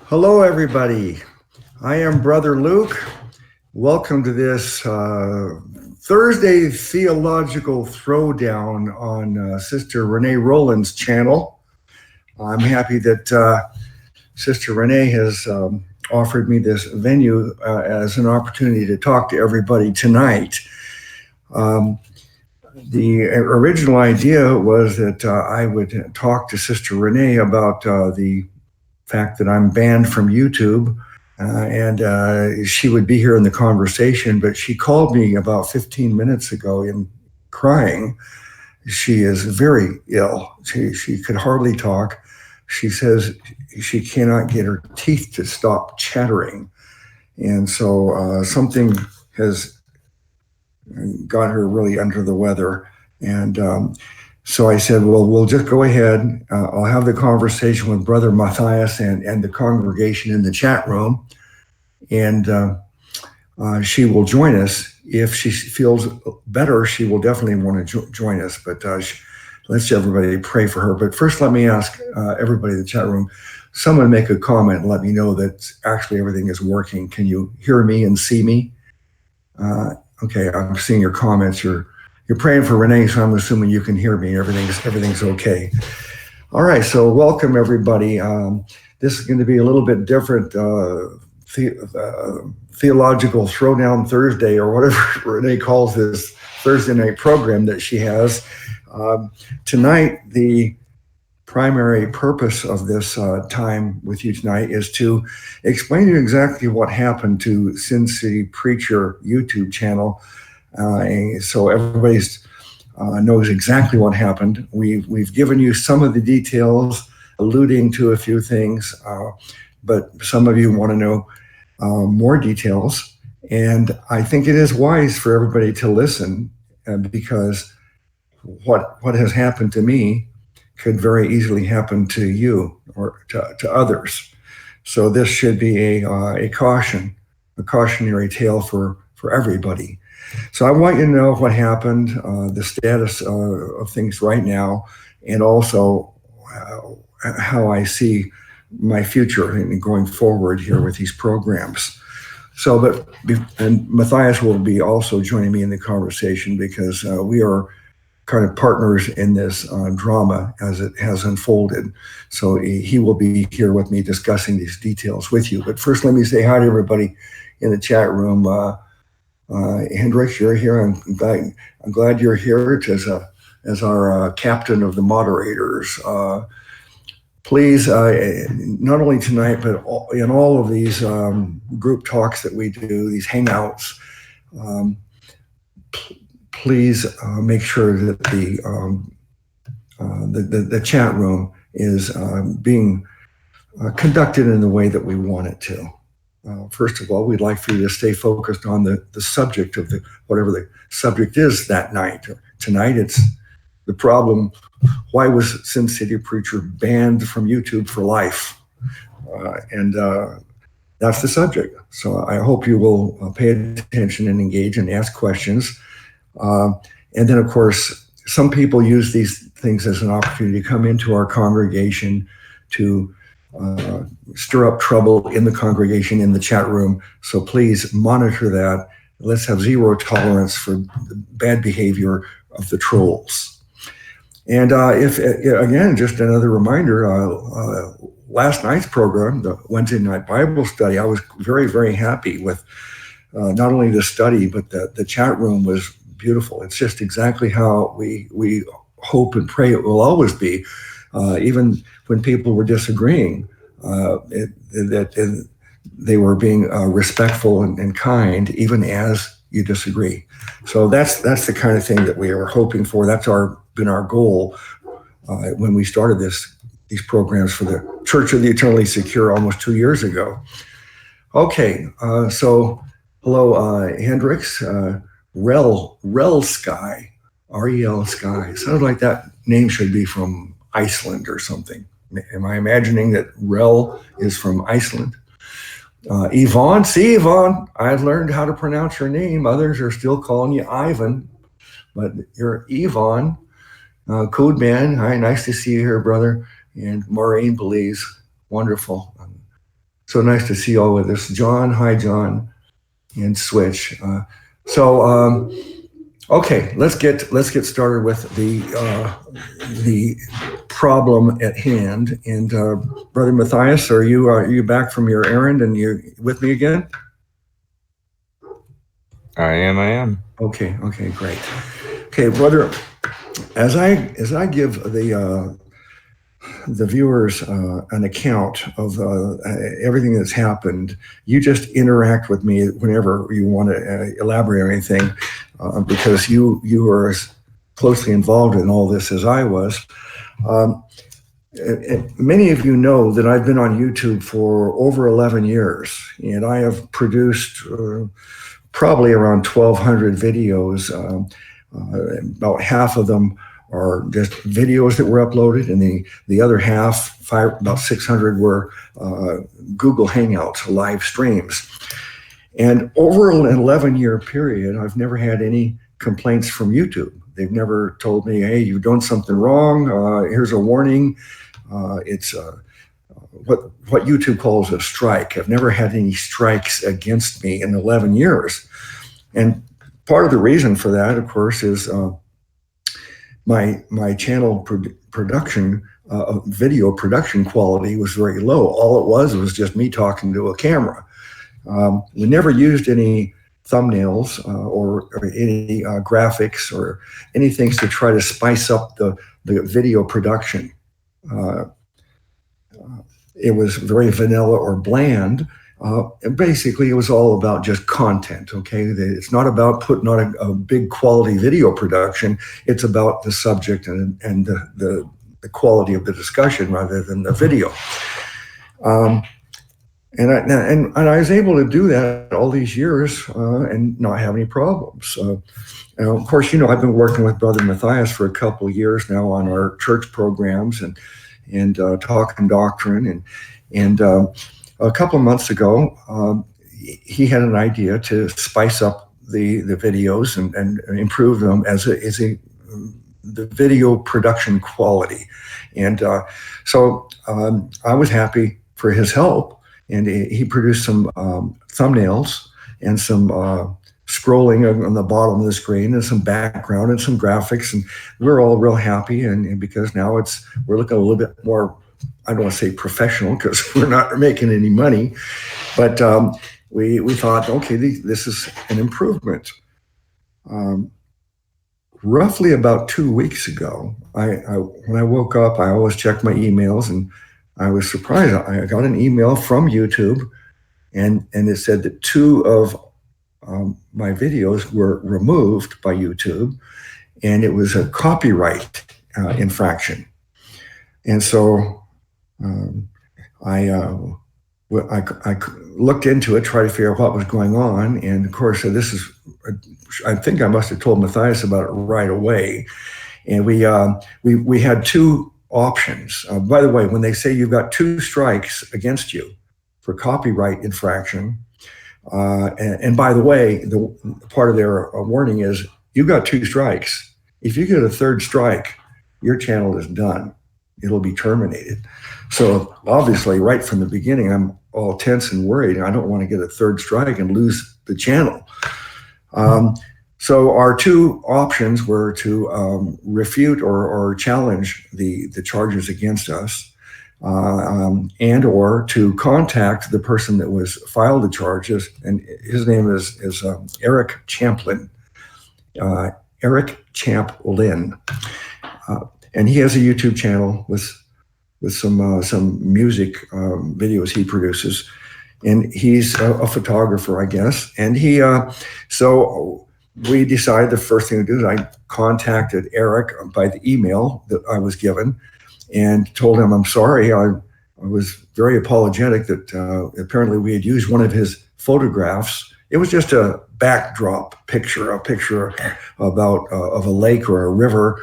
Hello, everybody. I am Brother Luke. Welcome to this Thursday Theological Throwdown on Sister Renee Rowland's channel. I'm happy that Sister Renee has offered me this venue as an opportunity to talk to everybody tonight. The original idea was that I would talk to Sister Renee about the fact that I'm banned from YouTube, and she would be here in the conversation, but she called me about 15 minutes ago in crying. She is very ill. She could hardly talk. She says she cannot get her teeth to stop chattering. And so something has got her really under the weather. And so I said, well, we'll just go ahead. I'll have the conversation with Brother Matthias and the congregation in the chat room. And she will join us. If she feels better, she will definitely want to join us. But let's everybody pray for her. But first, let me ask everybody in the chat room, someone make a comment and let me know that actually everything is working. Can you hear me and see me? Okay, I'm seeing your comments. You're praying for Renee, so I'm assuming you can hear me. Everything's okay. All right, so welcome everybody. This is going to be a little bit different. Theological Throwdown Thursday, or whatever Renee calls this Thursday night program that she has. Tonight, the primary purpose of this time with you tonight is to explain to you exactly what happened to Sin City Preacher YouTube channel. So everybody knows exactly what happened. We've given you some of the details, alluding to a few things, but some of you want to know more details. And I think it is wise for everybody to listen, because what has happened to me could very easily happen to you or to others. So this should be a cautionary tale for everybody. So I want you to know what happened, the status of things right now, and also how I see my future and going forward here with these programs. So, and Matthias will be also joining me in the conversation, because we are kind of partners in this drama as it has unfolded. So he will be here with me discussing these details with you. But first, let me say hi to everybody in the chat room. Hendrix, you're here. I'm glad you're here as our captain of the moderators. Please, not only tonight, but in all of these group talks that we do, these hangouts, please make sure that the chat room is being conducted in the way that we want it to. First of all, we'd like for you to stay focused on the subject of whatever the subject is that night. Tonight, it's the problem: why was Sin City Preacher banned from YouTube for life? And that's the subject. So I hope you will pay attention and engage and ask questions. And then, of course, some people use these things as an opportunity to come into our congregation to stir up trouble in the congregation, in the chat room. So please monitor that. Let's have zero tolerance for the bad behavior of the trolls. And if again, just another reminder, last night's program, the Wednesday night Bible study, I was very, very happy with not only the study, but the chat room was beautiful. It's just exactly how we hope and pray it will always be. Even when people were disagreeing, that they were being respectful and kind, even as you disagree. So that's the kind of thing that we are hoping for. That's been our goal when we started these programs for the Church of the Eternally Secure almost 2 years ago. Okay, so hello, Hendrix, Rel Sky, R-E-L Sky. Sounds like that name should be from Iceland or something. Am I imagining that Rel is from Iceland? Yvonne, see Yvonne, I've learned how to pronounce your name. Others are still calling you Ivan, but you're Yvonne. Code Man, hi, nice to see you here, brother. And Maureen Belize, Wonderful. So nice to see all of this. John, hi, John, and Switch. Okay, let's get started with the problem at hand. And Brother Matthias, are you back from your errand and you're with me again? I am. Okay, great. Okay, brother, as I give the viewers an account of everything that's happened, you just interact with me whenever you want to elaborate on anything, because you are as closely involved in all this as I was. Many of you know that I've been on YouTube for over 11 years, and I have produced probably around 1,200 videos. About half of them are just videos that were uploaded, and the other half, about 600, were Google Hangouts, live streams. And over an 11-year period, I've never had any complaints from YouTube. They've never told me, hey, you've done something wrong, here's a warning. It's what YouTube calls a strike. I've never had any strikes against me in 11 years. And part of the reason for that, of course, is my channel production, video production quality was very low. All it was just me talking to a camera. We never used any thumbnails or any graphics or anything to try to spice up the video production. It was very vanilla or bland. And basically, it was all about just content, okay? It's not about putting on a big quality video production. It's about the subject and the quality of the discussion rather than the video. And I was able to do that all these years and not have any problems. And of course, I've been working with Brother Matthias for a couple of years now on our church programs and talking doctrine. And a couple of months ago, he had an idea to spice up the videos and improve them as the video production quality. And so I was happy for his help. And he produced some thumbnails and some scrolling on the bottom of the screen and some background and some graphics. And we're all real happy. And because now we're looking a little bit more, I don't want to say professional because we're not making any money. But we thought, okay, this is an improvement. Roughly about 2 weeks ago, when I woke up, I always check my emails, and I was surprised. I got an email from YouTube, and it said that 2 of my videos were removed by YouTube, and it was a copyright infraction. And so I looked into it, tried to figure out what was going on, and of course, I think I must have told Matthias about it right away. And we had 2 options. By the way, when they say you've got 2 strikes against you for copyright infraction, and by the way, the part of their warning is you've got 2 strikes. If you get a 3rd strike, your channel is done. It'll be terminated. So obviously, right from the beginning, I'm all tense and worried. I don't want to get a 3rd strike and lose the channel. So our 2 options were to refute or challenge the charges against us, and or to contact the person that was filed the charges, and his name is Eric Champlin, Eric Champlin, and he has a YouTube channel with some music videos he produces, and he's a photographer, I guess, and so we decided the first thing to do is I contacted Eric by the email that I was given and told him I'm sorry. I was very apologetic that apparently we had used one of his photographs. It was just a backdrop picture, a picture about of a lake or a river,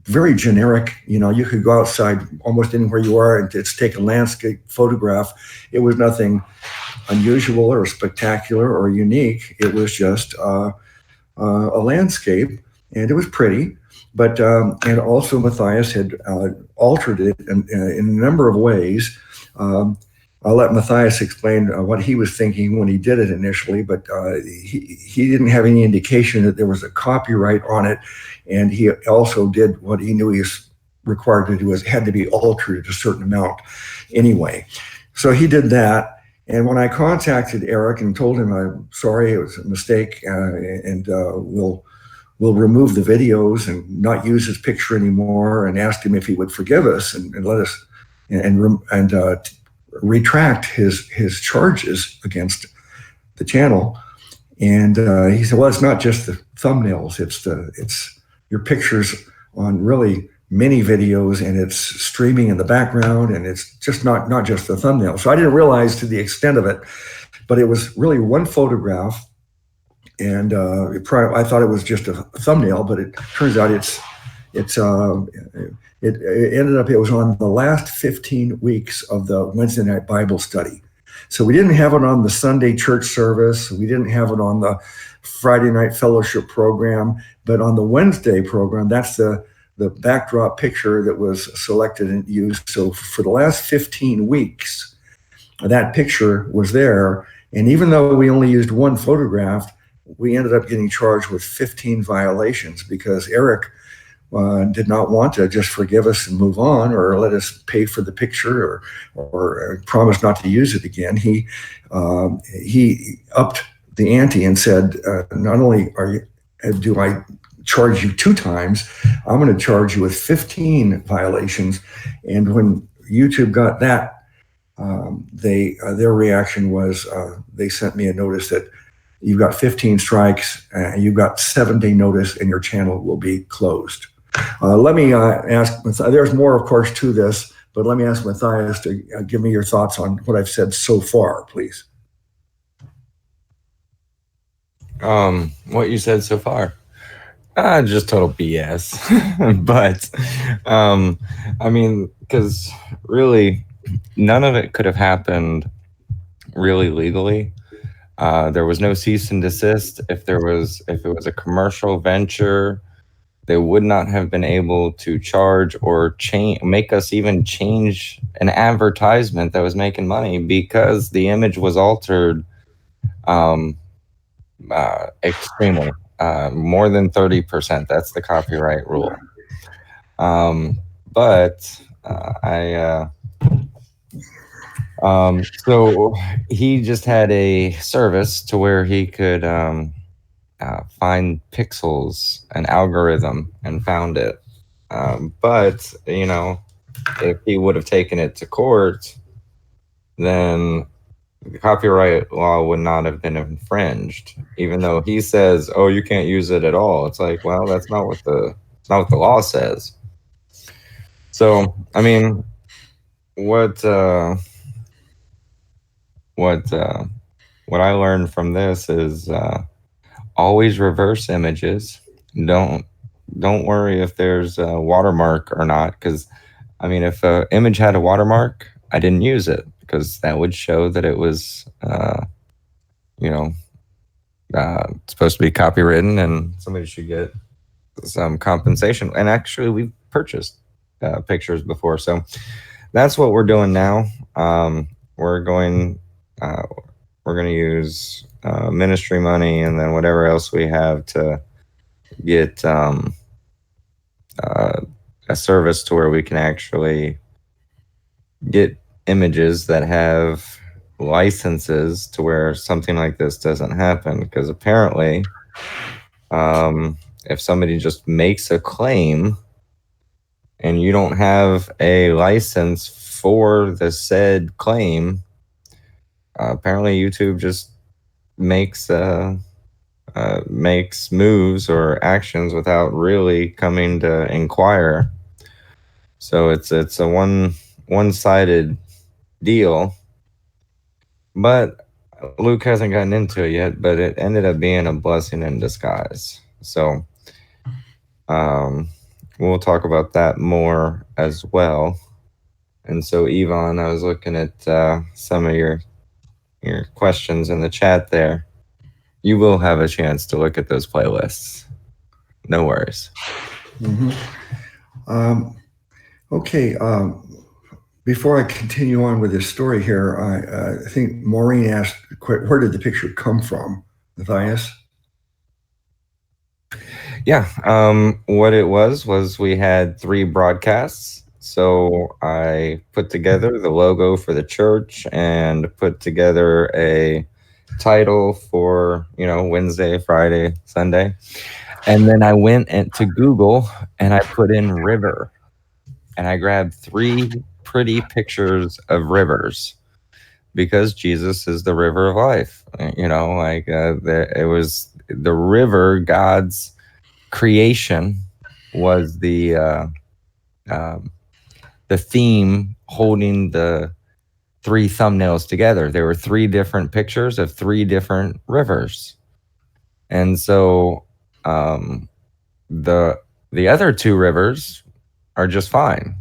very generic. You could go outside almost anywhere you are and just take a landscape photograph. It was nothing unusual or spectacular or unique. It was just a landscape, and it was pretty, but and also Matthias had altered it in a number of ways I'll let Matthias explain what he was thinking when he did it initially, but he didn't have any indication that there was a copyright on it, and he also did what he knew he was required to do, is had to be altered at a certain amount anyway. So he did that, and when I contacted Eric and told him I'm sorry, it was a mistake, and we'll remove the videos and not use his picture anymore, and asked him if he would forgive us and let us and retract his charges against the channel. And he said, well, it's not just the thumbnails, it's your pictures on really many videos, and it's streaming in the background, and it's just not just the thumbnail. So I didn't realize to the extent of it, but it was really one photograph, and I thought it was just a thumbnail, but it turns out it ended up, it was on the last 15 weeks of the Wednesday night Bible study. So we didn't have it on the Sunday church service. We didn't have it on the Friday night fellowship program, but on the Wednesday program, that's the backdrop picture that was selected and used. So for the last 15 weeks, that picture was there. And even though we only used one photograph, we ended up getting charged with 15 violations because Eric did not want to just forgive us and move on, or let us pay for the picture, or promise not to use it again. He upped the ante and said, not only do I charge you 2 times, I'm going to charge you with 15 violations. And when YouTube got that, their reaction was they sent me a notice that you've got 15 strikes, you've got 7-day notice, and your channel will be closed. Let me ask, there's more, of course, to this, but let me ask Matthias to give me your thoughts on what I've said so far, please. What you said so far? Just total BS. But, I mean, because really, none of it could have happened really legally. There was no cease and desist. If it was a commercial venture, they would not have been able to charge or make us even change an advertisement that was making money, because the image was altered extremely, more than 30%. That's the copyright rule. So he just had a service to where he could find pixels, an algorithm, and found it. But, you know, if he would have taken it to court, then the copyright law would not have been infringed, even though he says, oh, you can't use it at all. It's like, well, that's not what the law says. So, I mean, what I learned from this is always reverse images. Don't worry if there's a watermark or not, because I mean, if an image had a watermark, I didn't use it, because that would show that it was supposed to be copywritten, and somebody should get some compensation. And actually, we've purchased pictures before, so that's what we're doing now. We're going to use ministry money, and then whatever else we have to get a service to where we can actually get images that have licenses to where something like this doesn't happen. Because apparently, if somebody just makes a claim and you don't have a license for the said claim, apparently YouTube just makes moves or actions without really coming to inquire. So it's a one-sided deal. But Luke hasn't gotten into it yet, but it ended up being a blessing in disguise. So we'll talk about that more as well. And so, Yvonne, I was looking at some of your questions in the chat there. You will have a chance to look at those playlists. No worries. Mm-hmm. Okay. before I continue on with this story here, I think Maureen asked, where did the picture come from, Matthias? Yeah. What it was we had 3 broadcasts. So I put together the logo for the church and put together a title for, Wednesday, Friday, Sunday. And then I went to Google and I put in river, and I grabbed 3 pretty pictures of rivers because Jesus is the river of life. It was the river, God's creation was the theme holding the 3 thumbnails together. There were 3 different pictures of 3 different rivers. And so the other 2 rivers are just fine.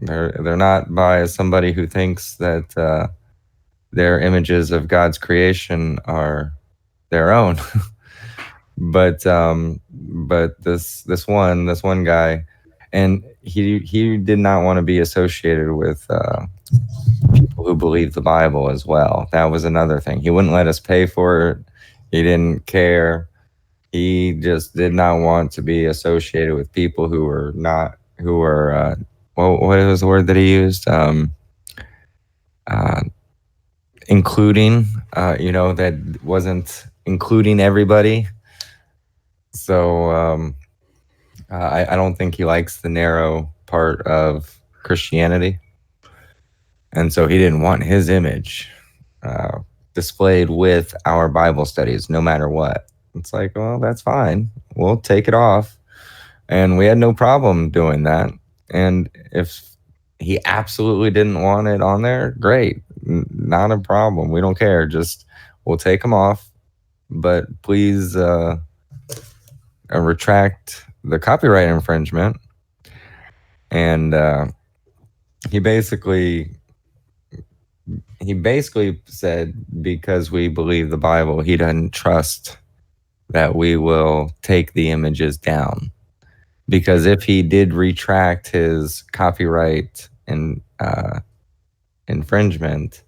They're not by somebody who thinks that their images of God's creation are their own. but this one guy, and he did not want to be associated with people who believe the Bible as well. That was another thing. He wouldn't let us pay for it. He didn't care. He just did not want to be associated with people who were what was the word that he used? Including, that wasn't including everybody. So I don't think he likes the narrow part of Christianity. And so he didn't want his image displayed with our Bible studies, no matter what. It's like, well, that's fine. We'll take it off. And we had no problem doing that. And if he absolutely didn't want it on there, great. Not a problem. We don't care. Just we'll take them off. But please retract the copyright infringement. And he basically said, because we believe the Bible, he doesn't trust that we will take the images down. Because if he did retract his copyright and infringement,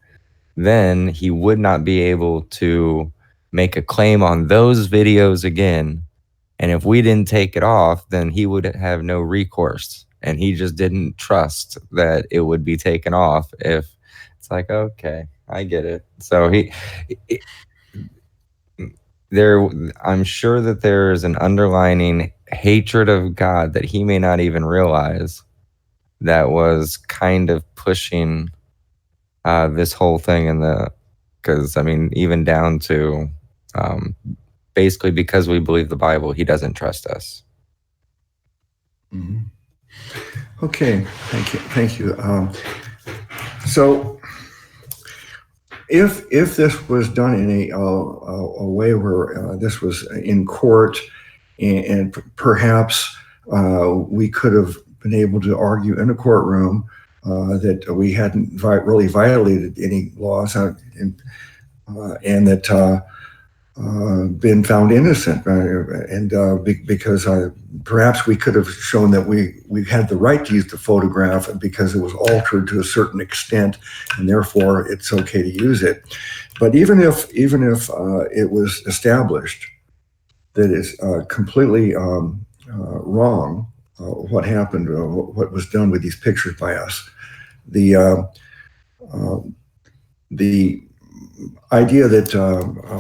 then he would not be able to make a claim on those videos again. And if we didn't take it off, then he would have no recourse. And he just didn't trust that it would be taken off. If it's like, okay, I get it. So I'm sure that there is an underlining hatred of God that he may not even realize that was kind of pushing this whole thing because even down to basically, because we believe the Bible, he doesn't trust us. Mm-hmm. Okay, thank you. So if this was done in a way where this was in court, and perhaps we could have been able to argue in a courtroom that we hadn't really violated any laws and that been found innocent, because perhaps we could have shown that we had the right to use the photograph because it was altered to a certain extent, and therefore it's okay to use it. But even if it was established that it's completely wrong, what happened, what was done with these pictures by us, the idea that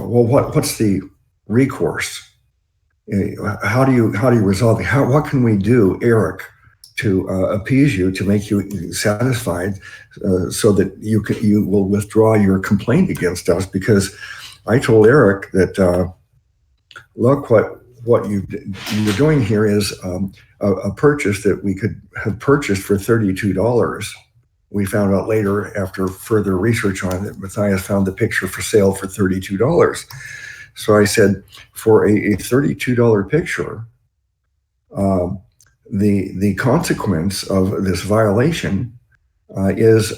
what's the recourse? How do you resolve it? What can we do, Eric, to appease you, to make you satisfied, so that you will withdraw your complaint against us? Because I told Eric that look, what you're doing here is a purchase that we could have purchased for $32. We found out later, after further research on it, Matthias found the picture for sale for $32. So I said, for a $32 picture, the consequence of this violation is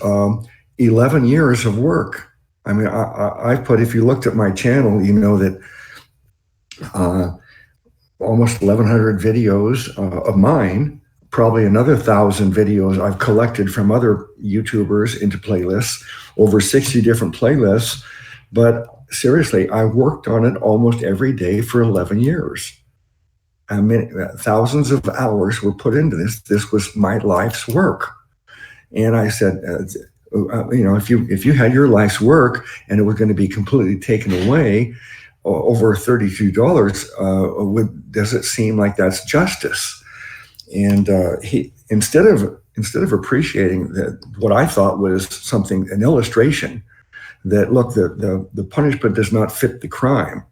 11 years of work. I mean, I put, if you looked at my channel, you know that almost 1,100 videos of mine probably another 1,000 videos I've collected from other YouTubers into playlists, over 60 different playlists. But seriously, I worked on it almost every day for 11 years. I mean, thousands of hours were put into this. This was my life's work. And I said, if you had your life's work and it was going to be completely taken away, over $32, does it seem like that's justice? And he instead of appreciating that, what I thought was an illustration that, look, the punishment does not fit the crime.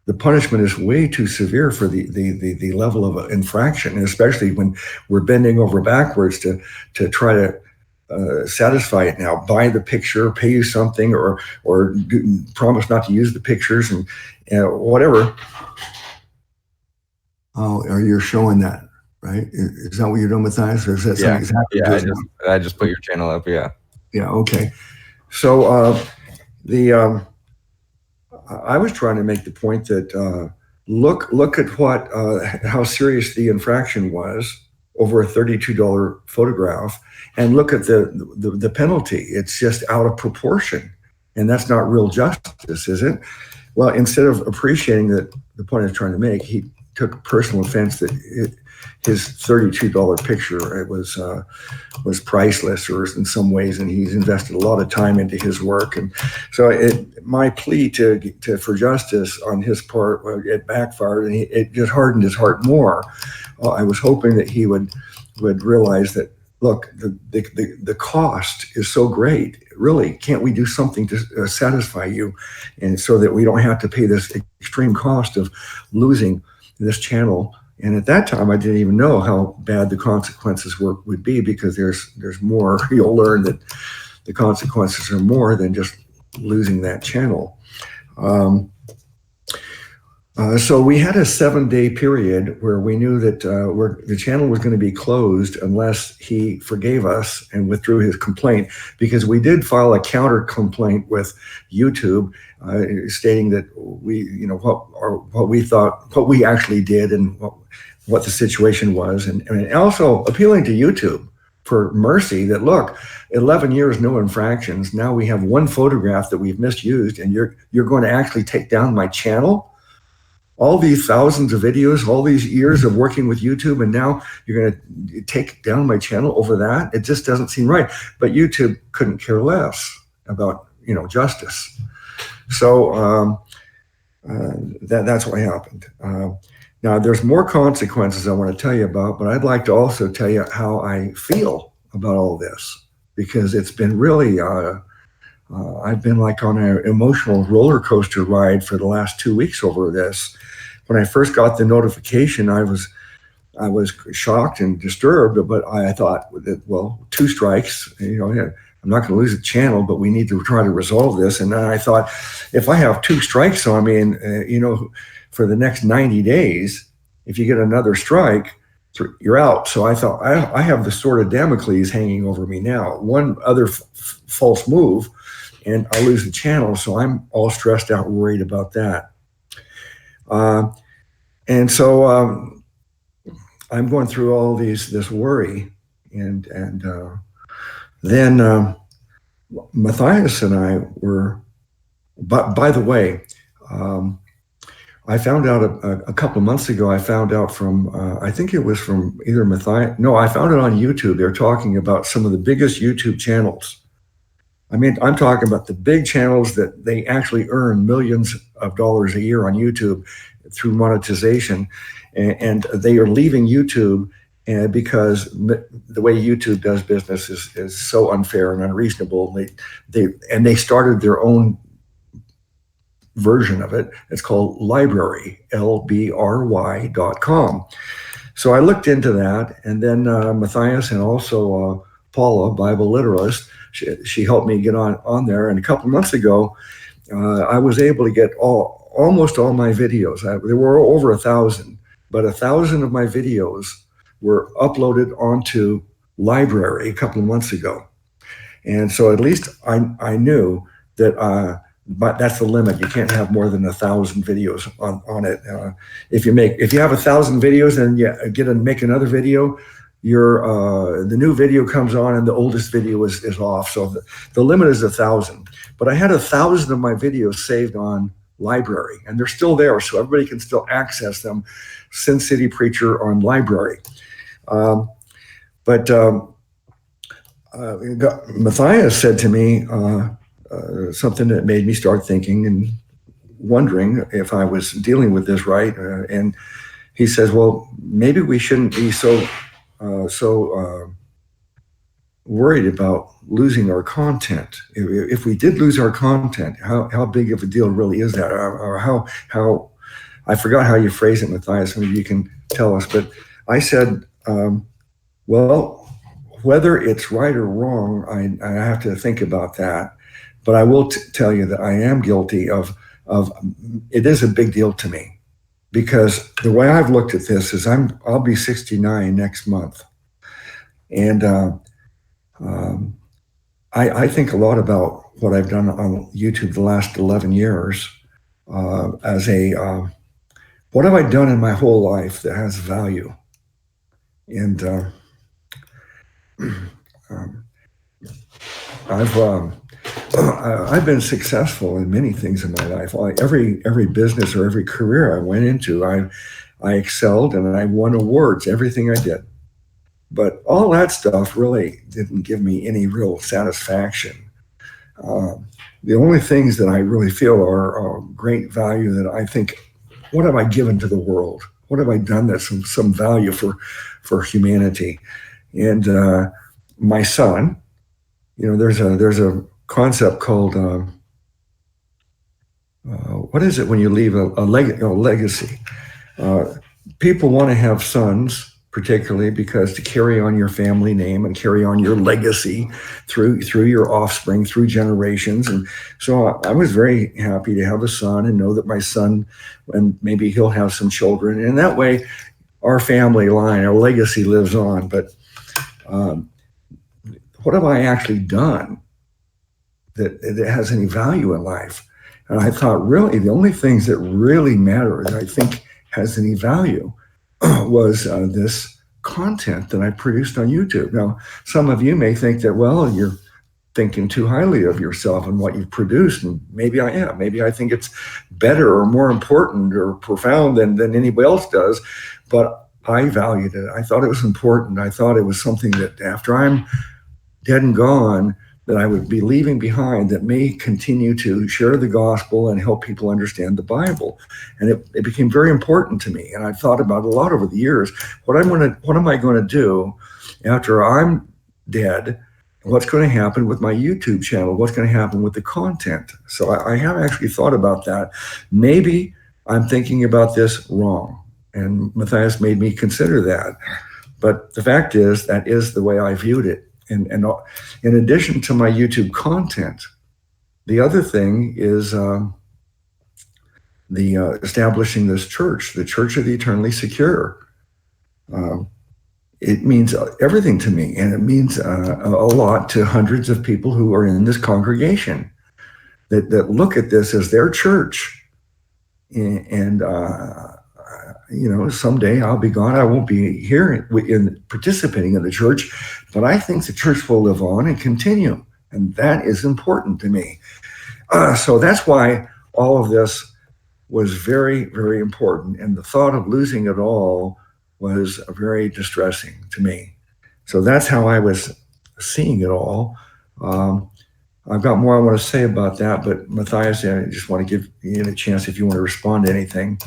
The punishment is way too severe for the level of infraction, and especially when we're bending over backwards to try to satisfy it now. Buy the picture, pay you something, or promise not to use the pictures, and whatever. Oh, you're showing that, right? Is that what you're doing with that? Or is that something exactly? Yeah, I just put your channel up. Yeah. Yeah. Okay. So I was trying to make the point that look at how serious the infraction was over a $32 photograph, and look at the penalty. It's just out of proportion, and that's not real justice, is it? Well, instead of appreciating that, the point I was trying to make, he took personal offense that his $32 picture, it was priceless, or in some ways, and he's invested a lot of time into his work. And so my plea for justice on his part, it backfired, and it just hardened his heart more. I was hoping that he would realize that, look, the cost is so great. Really, can't we do something to satisfy you, and so that we don't have to pay this extreme cost of losing this channel? And at that time, I didn't even know how bad the consequences would be, because there's more. You'll learn that the consequences are more than just losing that channel. So we had a 7-day period where we knew that the channel was going to be closed unless he forgave us and withdrew his complaint, because we did file a counter complaint with YouTube, stating that what we thought, what we actually did, and what the situation was, and also appealing to YouTube for mercy, that, look, 11 years, no infractions. Now we have one photograph that we've misused, and you're going to actually take down my channel? All these thousands of videos, all these years of working with YouTube, and now you're going to take down my channel over that? It just doesn't seem right. But YouTube couldn't care less about, justice. So that's what happened. Now, there's more consequences I want to tell you about, but I'd like to also tell you how I feel about all this, because it's been really, I've been like on an emotional roller coaster ride for the last 2 weeks over this. When I first got the notification, I was shocked and disturbed, but I thought that, well, 2 strikes, I'm not going to lose the channel, but we need to try to resolve this. And then I thought, if I have 2 strikes on me, and for the next 90 days, if you get another strike, you're out. So I thought, I have the sword of Damocles hanging over me now. One other false move, and I lose the channel. So I'm all stressed out, worried about that. And so I'm going through all this worry, and then Matthias and I were. But by the way, I found out a couple of months ago. I found out from I think it was from either Matthias. No, I found it on YouTube. They're talking about some of the biggest YouTube channels. I mean, I'm talking about the big channels that they actually earn millions of dollars a year on YouTube through monetization, and they are leaving YouTube because the way YouTube does business is so unfair and unreasonable. They started their own version of it. It's called Library, LBRY.com. So I looked into that, and then Matthias and also Paula, Bible literalist, she helped me get on there. And a couple of months ago, I was able to get almost all my videos. There were over 1,000, but 1,000 of my videos were uploaded onto Library a couple of months ago. And so at least I knew that, but that's the limit. You can't have more than 1,000 videos on it. If you have 1,000 videos and you make another video, the new video comes on and the oldest video is off. So the limit is 1,000. But I had 1,000 of my videos saved on library, and they're still there, so everybody can still access them. Sin City Preacher on library. But Matthias said to me something that made me start thinking and wondering if I was dealing with this right. And he says, well, maybe we shouldn't be so worried about losing our content. If we did lose our content, how big of a deal really is that? Or how I forgot how you phrase it, Matthias, maybe you can tell us. But I said, well, whether it's right or wrong, I have to think about that. But I will tell you that I am guilty of it is a big deal to me, because the way I've looked at this is I'll be 69 next month. And I think a lot about what I've done on YouTube the last 11 years as what have I done in my whole life that has value? And I've been successful in many things in my life. Every business or every career I went into, I excelled and I won awards, everything I did. But all that stuff really didn't give me any real satisfaction. The only things that I really feel are great value that I think, what have I given to the world? What have I done that's some value for humanity? And my son, there's a concept called what is it when you leave a legacy? People want to have sons, particularly because to carry on your family name and carry on your legacy through your offspring, through generations. And so I was very happy to have a son and know that my son, and maybe he'll have some children, and that way our family line, our legacy lives on. But what have I actually done that has any value in life? And I thought, really, the only things that really matter that I think has any value was this content that I produced on YouTube. Now, some of you may think that, well, you're thinking too highly of yourself and what you've produced, and maybe I am. Maybe I think it's better or more important or profound than anybody else does, but I valued it. I thought it was important. I thought it was something that after I'm dead and gone, that I would be leaving behind that may continue to share the gospel and help people understand the Bible. And it became very important to me. And I thought about it a lot over the years. What am I going to do after I'm dead? What's going to happen with my YouTube channel? What's going to happen with the content? So I have actually thought about that. Maybe I'm thinking about this wrong. And Matthias made me consider that. But the fact is, that is the way I viewed it. And in addition to my YouTube content, the other thing is establishing this church, the Church of the Eternally Secure. It means everything to me, and it means a lot to hundreds of people who are in this congregation that look at this as their church. And someday I'll be gone. I won't be here in participating in the church, but I think the church will live on and continue. And that is important to me. So that's why all of this was very, very important. And the thought of losing it all was very distressing to me. So that's how I was seeing it all. I've got more I want to say about that, but Matthias, I just want to give you a chance if you want to respond to anything.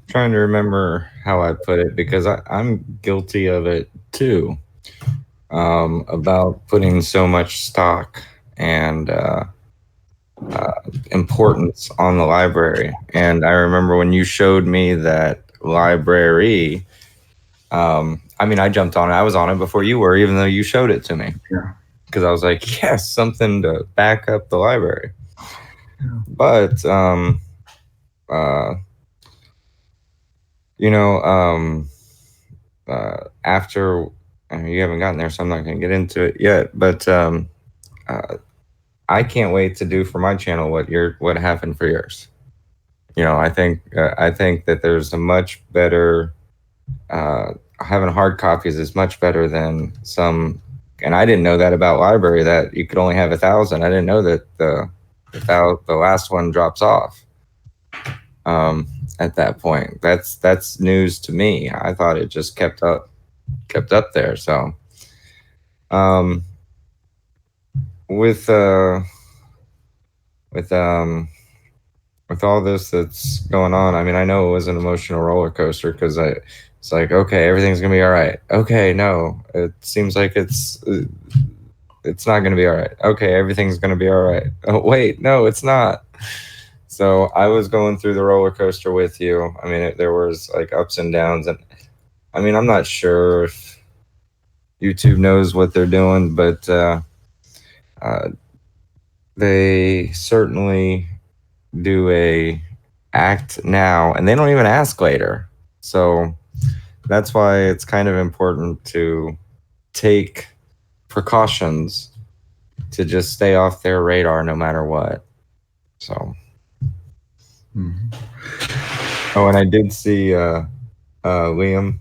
Trying to remember how I put it, because I'm guilty of it too, about putting so much stock and importance on the library. And I remember when you showed me that library, I jumped on it. I was on it before you were, even though you showed it to me. Yeah. Because I was like, yes, something to back up the library. Yeah. But after you haven't gotten there, so I'm not going to get into it yet. But I can't wait to do for my channel what happened for yours. I think that there's a much better having hard copies is much better than some. And I didn't know that about library, that you could only have 1,000. I didn't know that the last one drops off at that point. That's news to me. I thought it just kept up there. So with all this that's going on, I mean, I know it was an emotional roller coaster, because it's like, okay, everything's gonna be all right. Okay, no, it seems like it's not gonna be all right. Okay, everything's gonna be all right. Oh wait, no, it's not. So I was going through the roller coaster with you. I mean, there was like ups and downs, and I mean, I'm not sure if YouTube knows what they're doing, but they certainly do a act now, and they don't even ask later. So that's why it's kind of important to take precautions to just stay off their radar no matter what. So oh, and I did see Liam.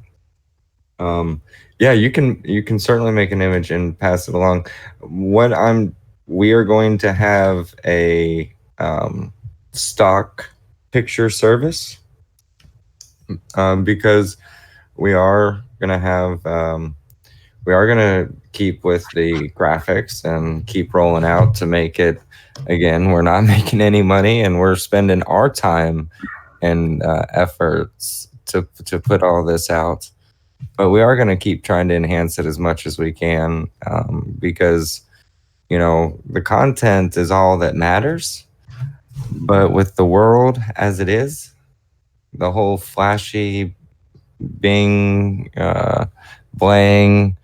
Yeah, you can certainly make an image and pass it along. We are going to have a stock picture service, because we are going to keep with the graphics and keep rolling out to make it. Again, we're not making any money, and we're spending our time and efforts to put all this out. But we are going to keep trying to enhance it as much as we can, because, the content is all that matters. But with the world as it is, the whole flashy bing, blang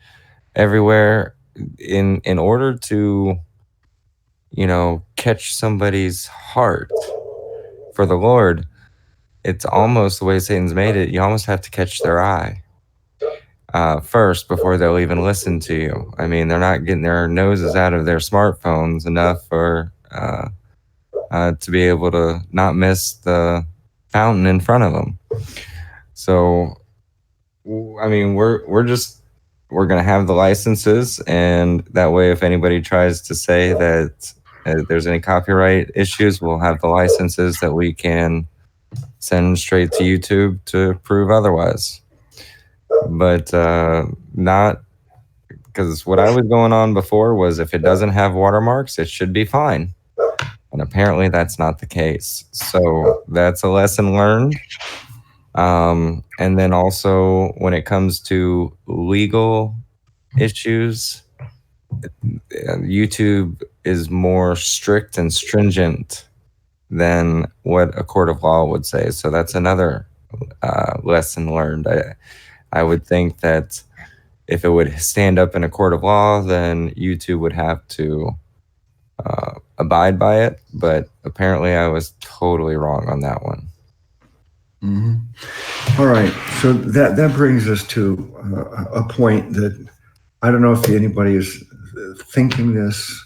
everywhere, in order to, catch somebody's heart for the Lord, it's almost the way Satan's made it. You almost have to catch their eye first before they'll even listen to you. I mean, they're not getting their noses out of their smartphones enough for to be able to not miss the fountain in front of them. So, I mean, we're going to have the licenses, and that way, if anybody tries to say that there's any copyright issues, we'll have the licenses that we can send straight to YouTube to prove otherwise. But not, because what I was going on before was, if it doesn't have watermarks, it should be fine. And apparently that's not the case. So that's a lesson learned. And then also, when it comes to legal issues, YouTube is more strict and stringent than what a court of law would say. So that's another lesson learned. I would think that if it would stand up in a court of law, then YouTube would have to abide by it. But apparently I was totally wrong on that one. Mm-hmm. All right. So that brings us to a point that I don't know if anybody is thinking this,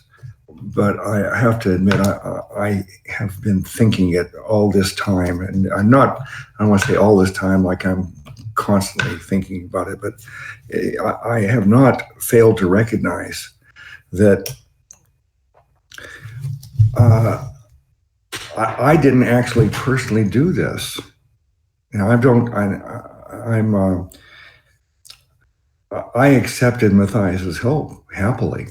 but I have to admit, I have been thinking it all this time. And I don't want to say all this time like I'm constantly thinking about it, but I have not failed to recognize that I didn't actually personally do this. I accepted Matthias's help happily.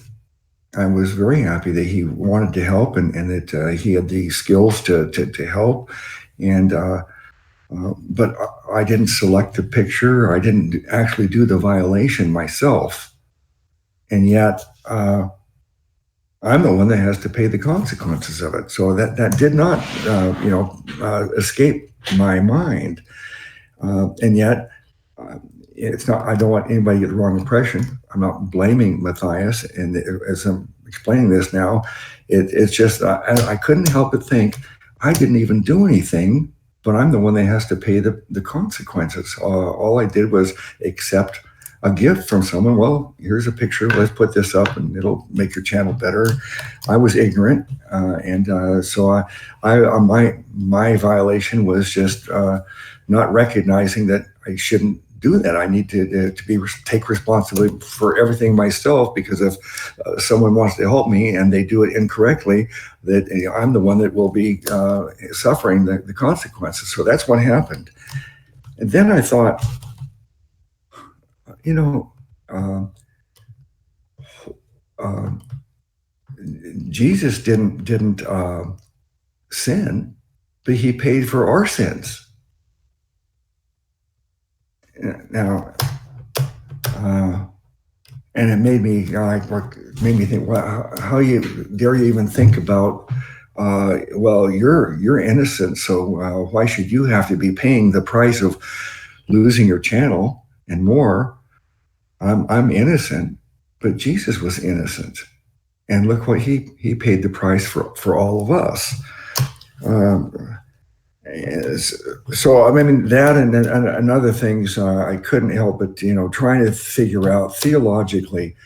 I was very happy that he wanted to help, and that he had the skills to help. And but I didn't select the picture. I didn't actually do the violation myself. And yet I'm the one that has to pay the consequences of it. So that did not, escape my mind. And yet, it's not. I don't want anybody to get the wrong impression. I'm not blaming Matthias. And as I'm explaining this now, it's just I couldn't help but think I didn't even do anything, but I'm the one that has to pay the consequences. All I did was accept a gift from someone. Well, here's a picture. Let's put this up, and it'll make your channel better. I was ignorant, so my violation was just not recognizing that I shouldn't do that. I need to take responsibility for everything myself, because if someone wants to help me and they do it incorrectly, that I'm the one that will be suffering the consequences. So that's what happened. And then I thought, Jesus didn't sin, but he paid for our sins. Now, and it made me think, well, how dare you even think about? Well, you're innocent, so why should you have to be paying the price of losing your channel and more? I'm innocent, but Jesus was innocent, and look what he paid the price for all of us. So I mean, that and other things, I couldn't help but trying to figure out theologically.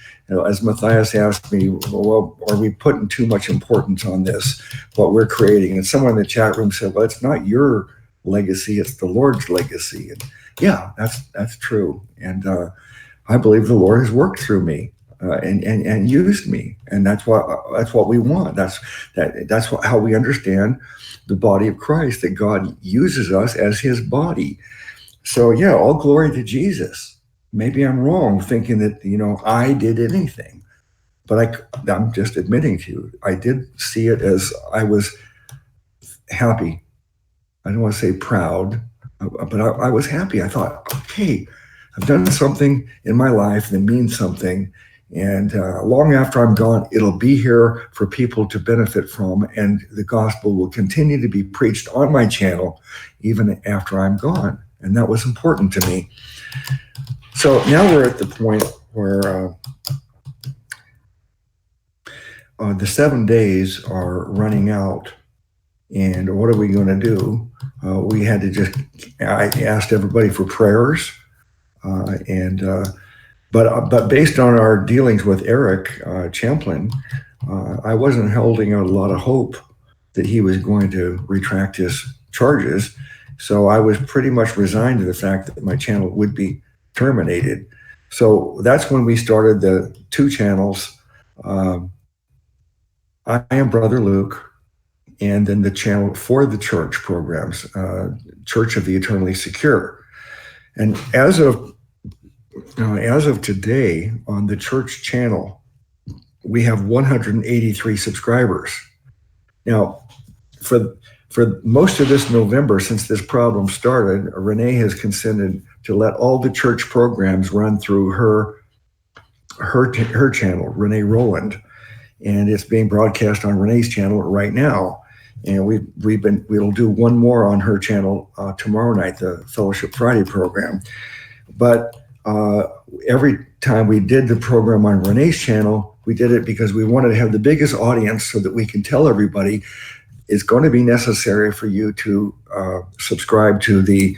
As Matthias asked me, well, are we putting too much importance on this, what we're creating? And someone in the chat room said, well, it's not your legacy, it's the Lord's legacy. And yeah, that's true. And I believe the Lord has worked through me and used me, and that's what we want. That's how we understand the body of Christ, that God uses us as his body. So yeah, all glory to Jesus. Maybe I'm wrong thinking that, I did anything, but I'm just admitting to you, I did see it as I was happy. I don't want to say proud, but I was happy. I thought, okay, I've done something in my life that means something. And long after I'm gone, it'll be here for people to benefit from, and the gospel will continue to be preached on my channel even after I'm gone. And that was important to me. So now we're at the point where the 7 days are running out. And what are we going to do? We had to I asked everybody for prayers. But based on our dealings with Eric Champlin, I wasn't holding out a lot of hope that he was going to retract his charges. So I was pretty much resigned to the fact that my channel would be terminated. So that's when we started the 2 channels. I Am Brother Luke, and then the channel for the church programs, Church of the Eternally Secure. And as of today, on the church channel, we have 183 subscribers. Now, for most of this November, since this problem started, Renee has consented to let all the church programs run through her channel, Renee Rowland, and it's being broadcast on Renee's channel right now. And we'll do one more on her channel tomorrow night, the Fellowship Friday program. But every time we did the program on Renee's channel, we did it because we wanted to have the biggest audience so that we can tell everybody it's going to be necessary for you to subscribe to the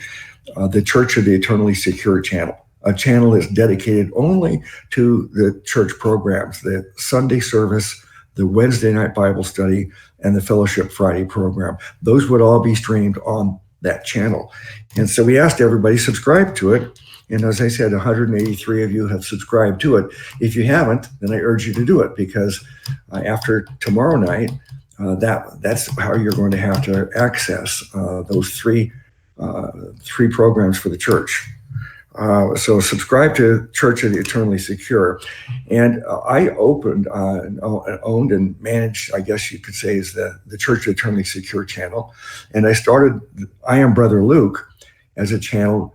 Church of the Eternally Secure channel. A channel that's dedicated only to the church programs, the Sunday service, the Wednesday night Bible study, and the Fellowship Friday program. Those would all be streamed on that channel. And so we asked everybody subscribe to it. And as I said, 183 of you have subscribed to it. If you haven't, then I urge you to do it, because after tomorrow night, that's how you're going to have to access those three programs for the church. So subscribe to Church of the Eternally Secure. And I owned and managed, I guess you could say, is the Church of the Eternally Secure channel. And I started I Am Brother Luke as a channel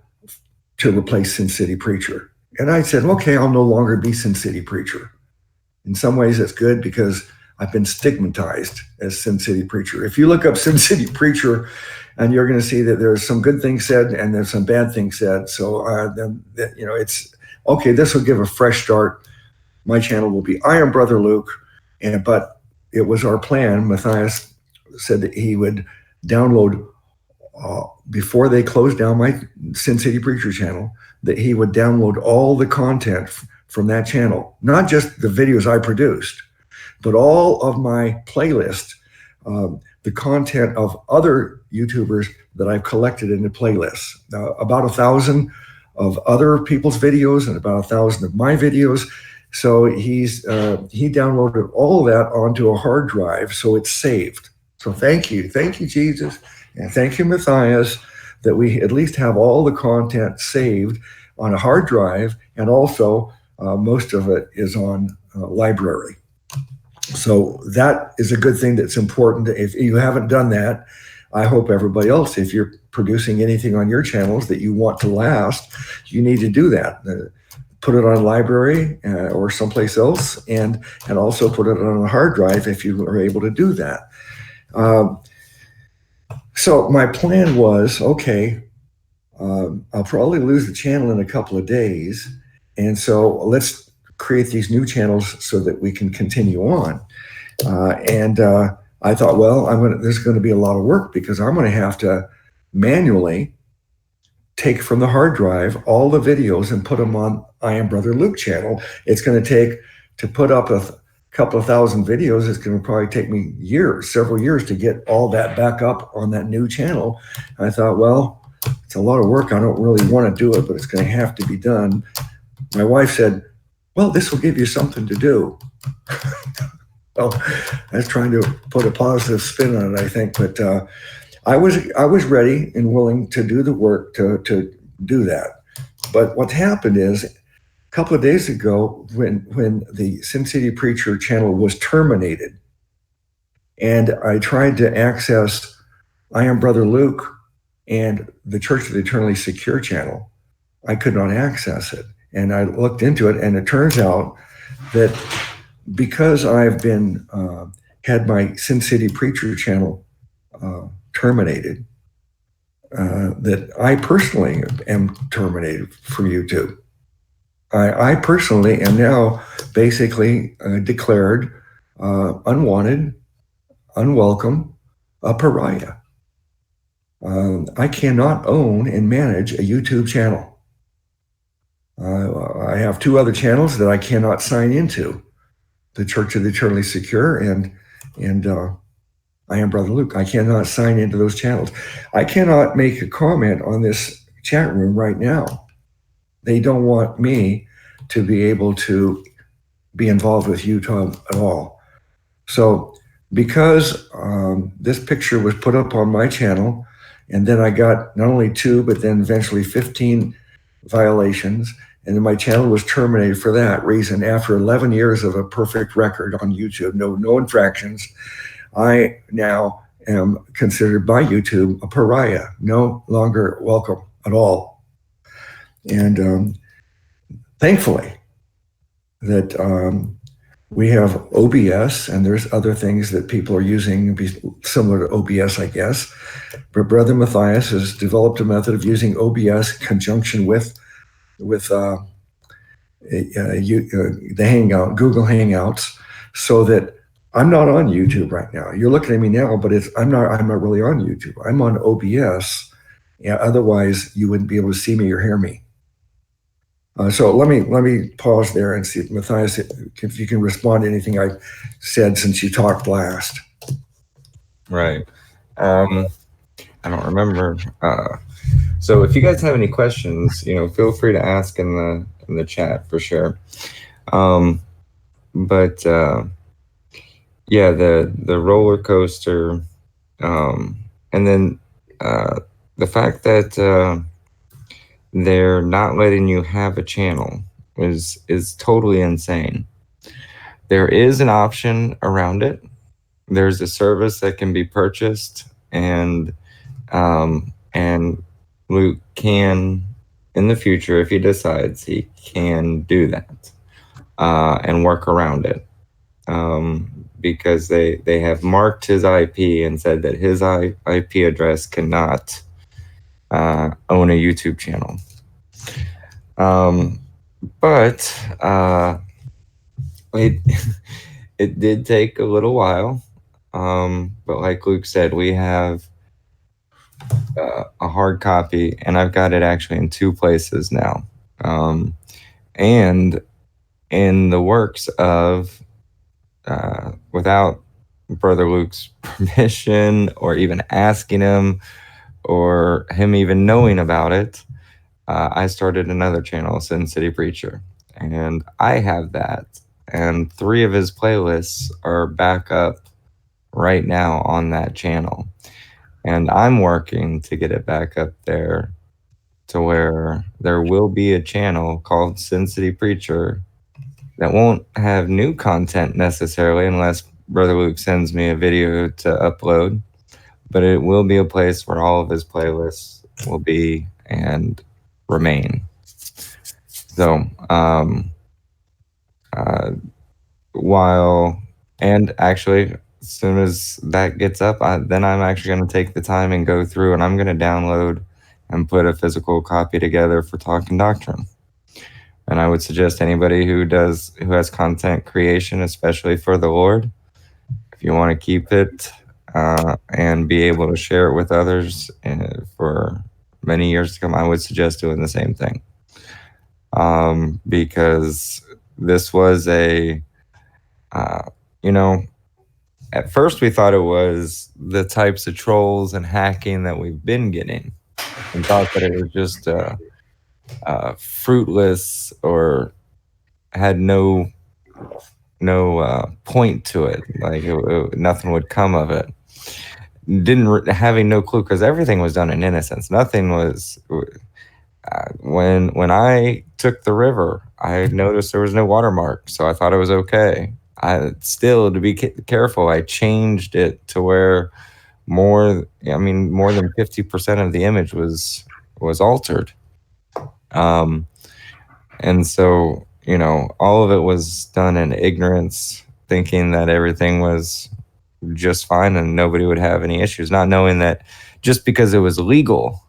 to replace Sin City Preacher. And I said, okay, I'll no longer be Sin City Preacher. In some ways, that's good, because I've been stigmatized as Sin City Preacher. If you look up Sin City Preacher, and you're going to see that there's some good things said and there's some bad things said. So it's okay. This will give a fresh start. My channel will be I Am Brother Luke, but it was our plan. Matthias said that he would download before they closed down Sin City Preacher channel, that he would download all the content from that channel, not just the videos I produced, but all of my playlist, the content of other YouTubers that I've collected into playlists, about 1,000 of other people's videos and about 1,000 of my videos. So he downloaded all of that onto a hard drive, so it's saved. So thank you, Jesus, and thank you, Matthias, that we at least have all the content saved on a hard drive, and also most of it is on library. So that is a good thing that's important. If you haven't done that, I hope everybody else, if you're producing anything on your channels that you want to last, you need to do that. Put it on library or someplace else, and also put it on a hard drive if you are able to do that. So my plan was, okay, I'll probably lose the channel in a couple of days, and so let's create these new channels so that we can continue on. I thought, well, there's going to be a lot of work because I'm going to have to manually take from the hard drive all the videos and put them on I Am Brother Luke channel. It's going to take, to put up a couple of thousand videos, it's going to probably take me several years to get all that back up on that new channel. And I thought, well, it's a lot of work. I don't really want to do it, but it's going to have to be done. My wife said, well, this will give you something to do. Well, I was trying to put a positive spin on it, I think, but I was ready and willing to do the work to do that. But what happened is, a couple of days ago, when the Sin City Preacher channel was terminated, and I tried to access I Am Brother Luke and the Church of the Eternally Secure channel, I could not access it. And I looked into it, and it turns out that because I've been had my Sin City Preacher channel terminated, that I personally am terminated from YouTube. I personally am now basically declared unwanted, unwelcome, a pariah. I cannot own and manage a YouTube channel. I have two other channels that I cannot sign into, the Church of the Eternally Secure and I Am Brother Luke. I cannot sign into those channels. I cannot make a comment on this chat room right now. They don't want me to be able to be involved with YouTube at all. So because this picture was put up on my channel, and then I got not only 2, but then eventually 15 violations, and then my channel was terminated for that reason. After 11 years of a perfect record on YouTube, no infractions, I now am considered by YouTube a pariah, no longer welcome at all. And thankfully that we have OBS, and there's other things that people are using similar to OBS, I guess. But Brother Matthias has developed a method of using OBS in conjunction with the Hangout, Google Hangouts, so that I'm not on YouTube right now. You're looking at me now, but I'm not really on YouTube. I'm on OBS. Yeah, otherwise you wouldn't be able to see me or hear me. So let me pause there and see, Matthias, if you can respond to anything I said since you talked last. Right. I don't remember. So if you guys have any questions, feel free to ask in the chat for sure. But yeah, the roller coaster, and then the fact that they're not letting you have a channel is totally insane. There is an option around it. There's a service that can be purchased, and Luke can, in the future, if he decides, he can do that and work around it, because they have marked his IP and said that his IP address cannot own a YouTube channel. But it did take a little while. But like Luke said, we have a hard copy, and I've got it actually in 2 places now. And in the works of, without Brother Luke's permission or even asking him or him even knowing about it, I started another channel, Sin City Preacher, and I have that. And 3 of his playlists are back up right now on that channel. And I'm working to get it back up there to where there will be a channel called Sin City Preacher that won't have new content necessarily unless Brother Luke sends me a video to upload. But it will be a place where all of his playlists will be and remain. So, and actually, as soon as that gets up, then I'm actually going to take the time and go through, and I'm going to download and put a physical copy together for Talking Doctrine. And I would suggest anybody who has content creation, especially for the Lord, if you want to keep it and be able to share it with others for many years to come, I would suggest doing the same thing. Because this was at first we thought it was the types of trolls and hacking that we've been getting, and thought that it was just fruitless or had no point to it. Like nothing would come of it. Having no clue, because everything was done in innocence. Nothing was. When I took the river, I noticed there was no watermark, so I thought it was okay. To be careful, I changed it to where more than 50% of the image was altered. And so, all of it was done in ignorance, thinking that everything was just fine and nobody would have any issues, not knowing that just because it was legal,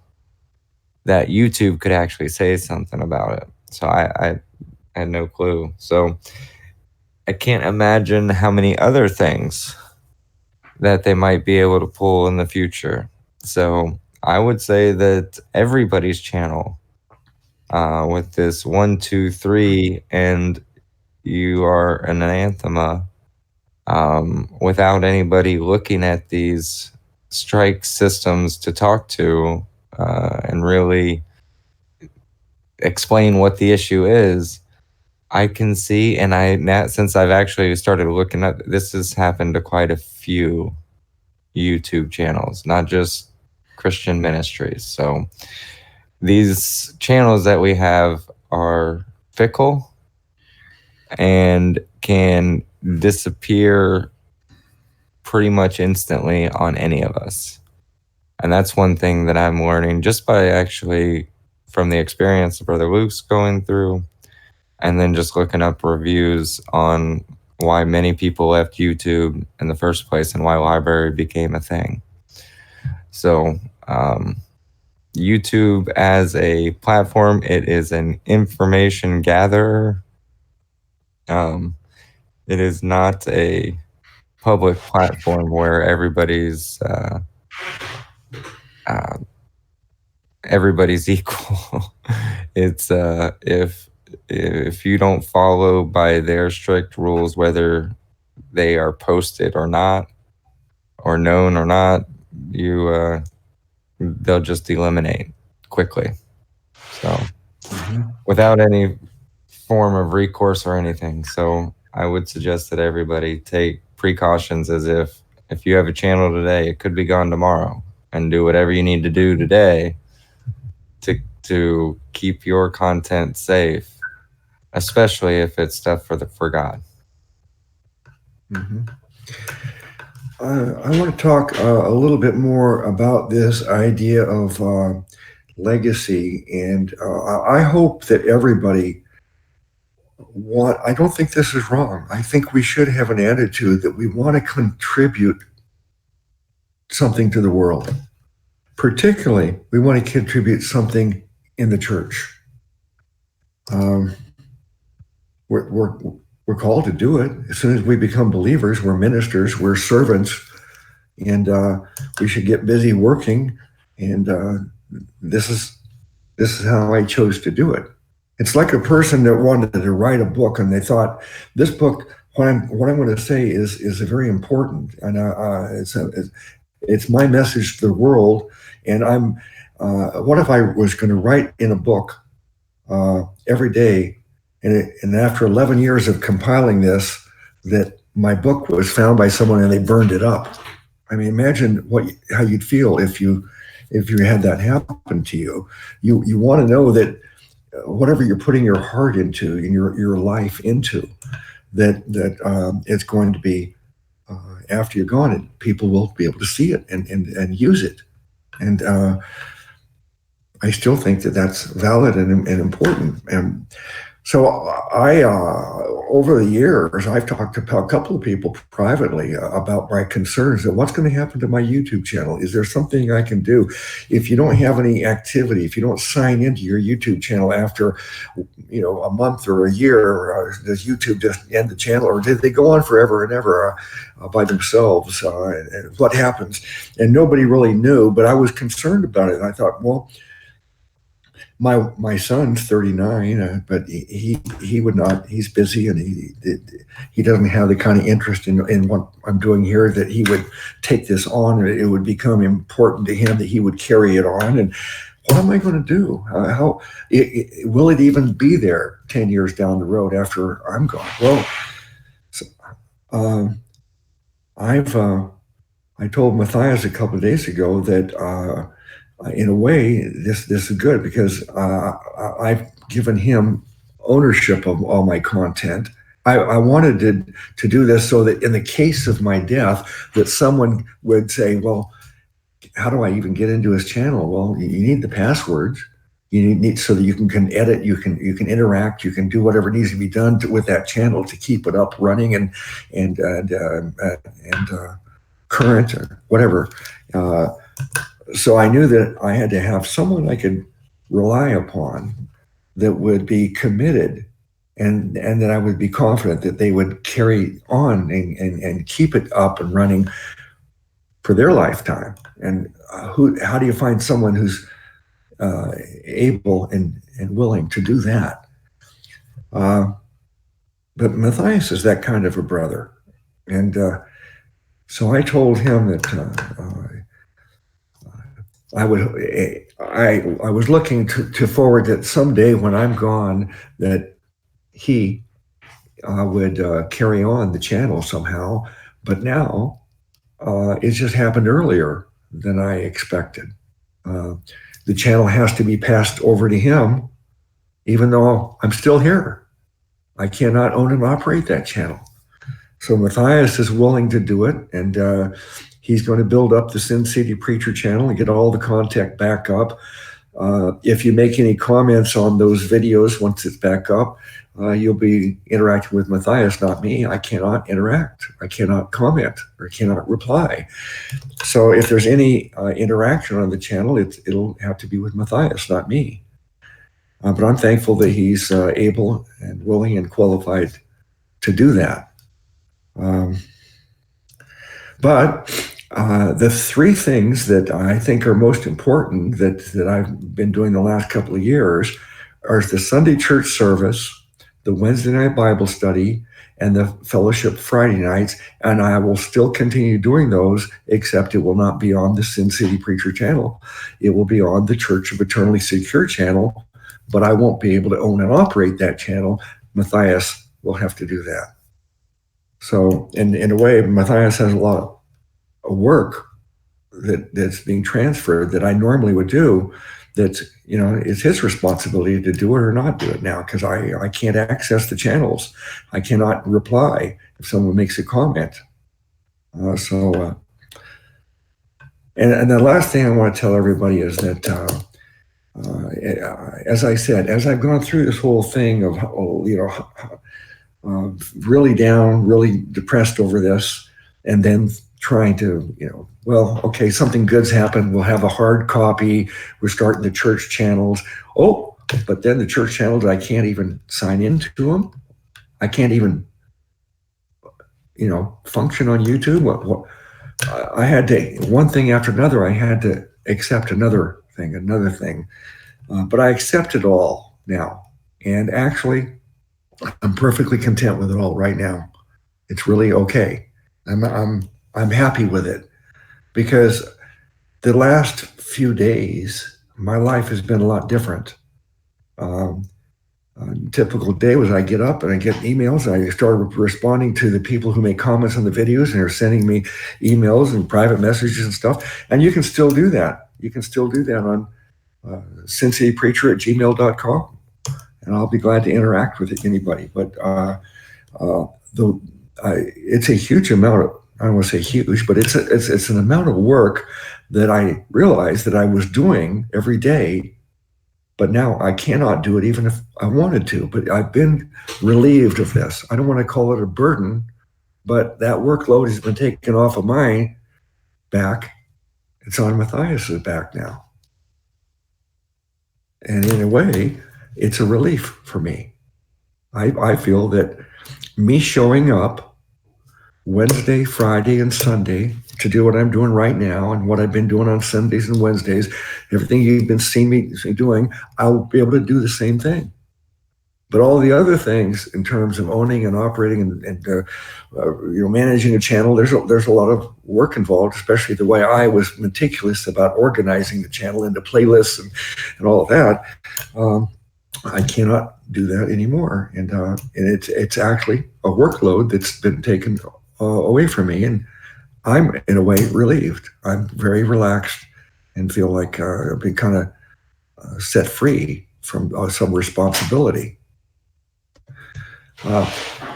that YouTube could actually say something about it. So I had no clue. So I can't imagine how many other things that they might be able to pull in the future. So I would say that everybody's channel, with this 1, 2, 3, and you are an anathema, without anybody looking at these strike systems to talk to and really explain what the issue is. I can see, and since I've actually started looking at this, has happened to quite a few YouTube channels, not just Christian ministries. So these channels that we have are fickle and can disappear pretty much instantly on any of us. And that's one thing that I'm learning just by actually from the experience of Brother Luke's going through, and then just looking up reviews on why many people left YouTube in the first place and why library became a thing. So YouTube as a platform, it is an information gatherer. It is not a public platform where everybody's equal. It's if you don't follow by their strict rules, whether they are posted or not, or known or not, they'll just eliminate quickly. So without any form of recourse or anything. So I would suggest that everybody take precautions as if you have a channel today, it could be gone tomorrow, and do whatever you need to do today to keep your content safe, especially if it's stuff for God. Mm-hmm. I want to talk a little bit more about this idea of legacy, and I hope that everybody I don't think this is wrong. I think we should have an attitude that we want to contribute something to the world. Particularly, we want to contribute something in the church. We're called to do it. As soon as we become believers, we're ministers, we're servants, and we should get busy working And this is how I chose to do it. It's like a person that wanted to write a book, and they thought, this book, what I'm going to say is very important, and it's my message to the world. And what if I was going to write in a book every day, and after 11 years of compiling this, that my book was found by someone and they burned it up. I mean, imagine how you'd feel if you had that happen to you. You want to know that whatever you're putting your heart into and your life into, that it's going to be after you're gone, and people will be able to see it and use it. And I still think that that's valid and important. And so I, over the years, I've talked to a couple of people privately about my concerns and what's going to happen to my YouTube channel. Is there something I can do? If you don't have any activity, if you don't sign into your YouTube channel after, a month or a year, does YouTube just end the channel, or did they go on forever and ever by themselves? And what happens? And nobody really knew, but I was concerned about it. And I thought, well, my son's 39, but he would not. He's busy, and he doesn't have the kind of interest in what I'm doing here that he would take this on. It would become important to him that he would carry it on. And what am I going to do? Will it even be there 10 years down the road after I'm gone? Well, so, I told Matthias a couple of days ago that. In a way, this is good, because I've given him ownership of all my content. I wanted to do this so that in the case of my death, that someone would say, well, how do I even get into his channel? Well, you need the passwords. You need so that you can edit, you can interact, you can do whatever needs to be done with that channel to keep it up running and current or whatever. So I knew that I had to have someone I could rely upon that would be committed, and that I would be confident that they would carry on and keep it up and running for their lifetime. And how do you find someone who's able and willing to do that? But Matthias is that kind of a brother. And so I told him that I was looking to forward that someday when I'm gone, that he would carry on the channel somehow. But now it just happened earlier than I expected. The channel has to be passed over to him, even though I'm still here. I cannot own and operate that channel. So Matthias is willing to do it, and he's going to build up the Sin City Preacher channel and get all the content back up. If you make any comments on those videos once it's back up, you'll be interacting with Matthias, not me. I cannot interact. I cannot comment or cannot reply. So if there's any interaction on the channel, it'll have to be with Matthias, not me. But I'm thankful that he's able and willing and qualified to do that. But the three things that I think are most important that I've been doing the last couple of years are the Sunday church service, the Wednesday night Bible study, and the fellowship Friday nights. And I will still continue doing those, except it will not be on the Sin City Preacher channel. It will be on the Church of Eternally Secure channel, but I won't be able to own and operate that channel. Matthias will have to do that. So in a way, Matthias has a lot of work that's being transferred that I normally would do. That's, it's his responsibility to do it or not do it now, because I can't access the channels. I cannot reply if someone makes a comment. And the last thing I want to tell everybody is that, as I said, as I've gone through this whole thing of, really down, really depressed over this, and then trying to, okay, something good's happened. We'll have a hard copy. We're starting the church channels. Oh, but then the church channels, I can't even sign into them. I can't even, function on YouTube. I had to, one thing after another, I had to accept another thing. But I accept it all now. And actually, I'm perfectly content with it all right now. It's really okay. I'm happy with it, because the last few days, my life has been a lot different. Um, Typical day was I get up and I get emails. And I started responding to the people who make comments on the videos and are sending me emails and private messages and stuff. And you can still do that. You can still do that on SINCITYPREACHER@gmail.com. And I'll be glad to interact with anybody. But it's a huge amount of, I don't want to say huge, but it's an amount of work that I realized that I was doing every day. But now I cannot do it even if I wanted to. But I've been relieved of this. I don't want to call it a burden, but that workload has been taken off of my back. It's on Matthias's back now. And in a way, it's a relief for me. I feel that me showing up Wednesday, Friday, and Sunday to do what I'm doing right now and what I've been doing on Sundays and Wednesdays, everything you've been seeing me doing, I'll be able to do the same thing. But all the other things in terms of owning and operating and managing a channel, there's a lot of work involved, especially the way I was meticulous about organizing the channel into playlists and all of that. I cannot do that anymore, and it's actually a workload that's been taken away from me, and I'm in a way relieved. I'm very relaxed and feel like I've been kind of set free from some responsibility. All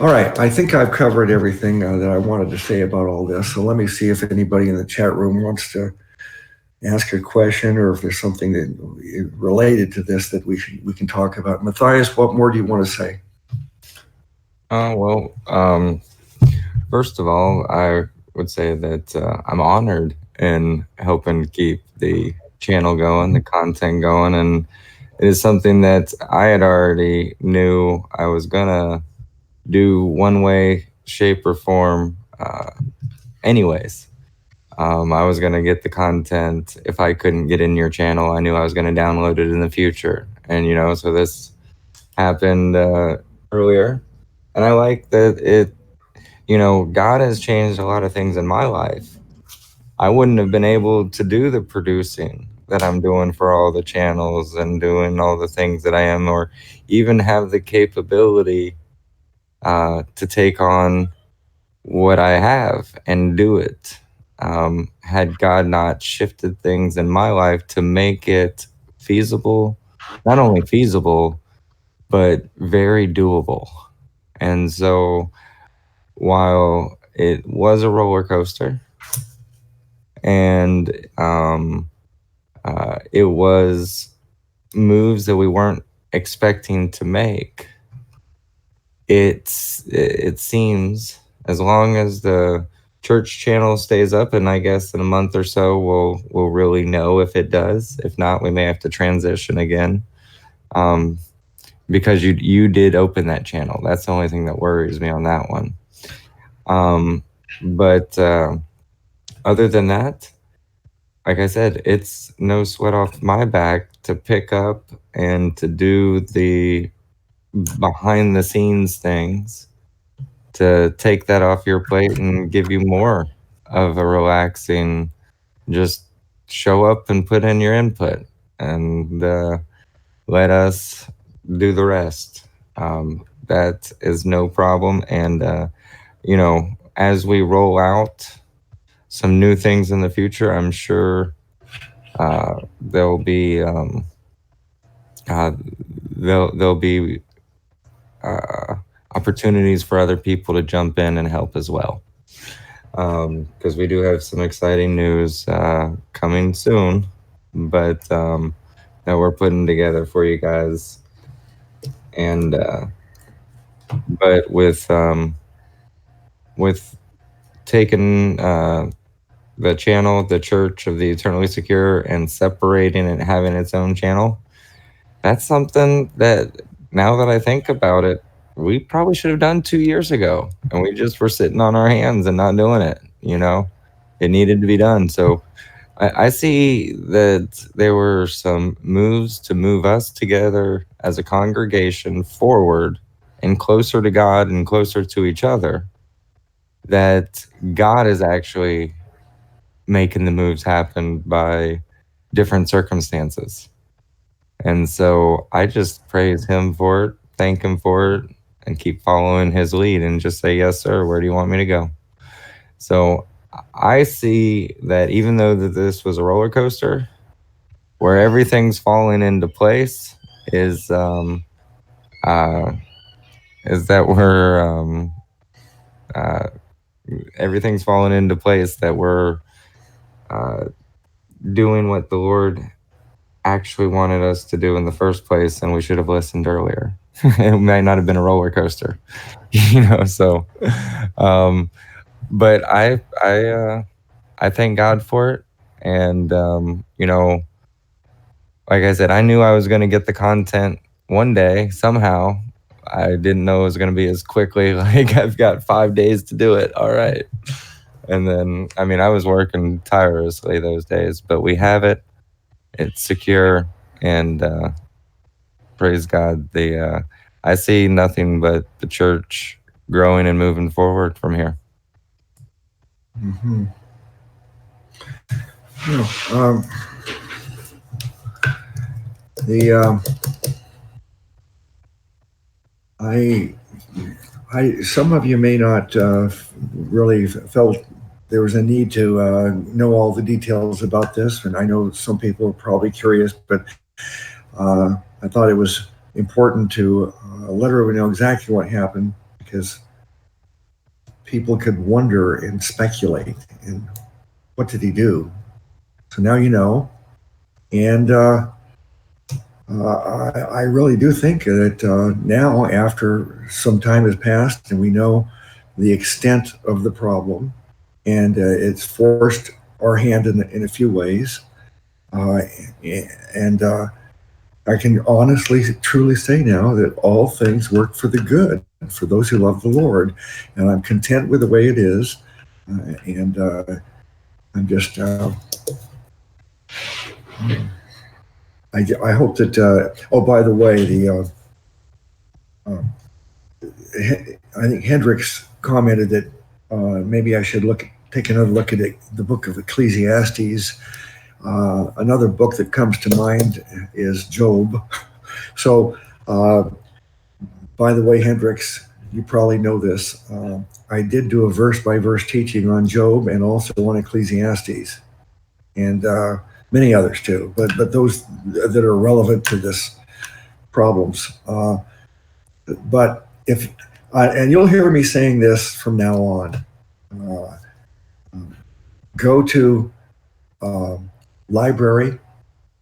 right, I think I've covered everything that I wanted to say about all this. So let me see if anybody in the chat room wants to ask a question, or if there's something that related to this that we can talk about. Matthias, what more do you want to say? First of all, I would say that I'm honored in helping keep the channel going, the content going, and it is something that I had already knew I was gonna do one way, shape, or form anyways. I was going to get the content. If I couldn't get in your channel, I knew I was going to download it in the future. And, so this happened earlier. And I like that God has changed a lot of things in my life. I wouldn't have been able to do the producing that I'm doing for all the channels and doing all the things that I am, or even have the capability to take on what I have and do it. Had God not shifted things in my life to make it feasible, not only feasible, but very doable. And so while it was a roller coaster, and it was moves that we weren't expecting to make, it seems, as long as the church channel stays up, and I guess in a month or so we'll really know if it does. If not, we may have to transition again, because you did open that channel. That's the only thing that worries me on that one. But other than that, like I said, it's no sweat off my back to pick up and to do the behind the scenes things, to take that off your plate and give you more of a relaxing, just show up and put in your input and let us do the rest. That is no problem. And, as we roll out some new things in the future, I'm sure there'll be opportunities for other people to jump in and help as well, because we do have some exciting news coming soon, but that we're putting together for you guys. And but with taking the channel, the Church of the Eternally Secure, and separating it, having its own channel, that's something that, now that I think about it, we probably should have done 2 years ago, and we just were sitting on our hands and not doing it. It needed to be done. So I see that there were some moves to move us together as a congregation forward and closer to God and closer to each other, that God is actually making the moves happen by different circumstances. And so I just praise him for it, thank him for it, and keep following his lead and just say, yes, sir, where do you want me to go? So I see that even though that this was a roller coaster, where everything's falling into place uh, is that we're uh, everything's falling into place, that we're uh, doing what the Lord actually wanted us to do in the first place, and we should have listened earlier. It might not have been a roller coaster, So, um, but I thank God for it, and like I said, I knew I was going to get the content one day somehow. I didn't know it was going to be as quickly. Like, I've got 5 days to do it. All right. And then, I mean, I was working tirelessly those days, but we have it. It's secure, and praise God. I see nothing but the church growing and moving forward from here. Mm-hmm. Some of you may not really felt there was a need to know all the details about this, and I know some people are probably curious, but I thought it was important to let everyone know exactly what happened, because people could wonder and speculate, and what did he do? So now you know, and I really do think that now, after some time has passed and we know the extent of the problem, and it's forced our hand in a few ways, uh, and I can honestly, truly say now that all things work for the good for those who love the Lord, and I'm content with the way it is, and I'm just. I hope that. Oh, by the way, I think Hendricks commented that maybe I should take another look at the book of Ecclesiastes. Another book that comes to mind is Job. So, by the way, Hendricks, you probably know this. I did do a verse by verse teaching on Job and also on Ecclesiastes, and many others too. But those that are relevant to this problems. But if and you'll hear me saying this from now on. Go to library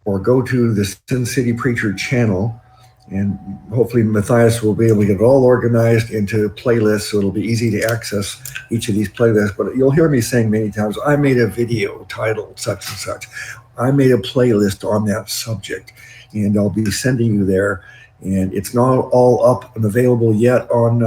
or go to the Sin City Preacher channel, and hopefully Matthias will be able to get it all organized into playlists, so it'll be easy to access each of these playlists. But you'll hear me saying many times, I made a video titled such and such. I made a playlist on that subject, and I'll be sending you there. And it's not all up and available yet on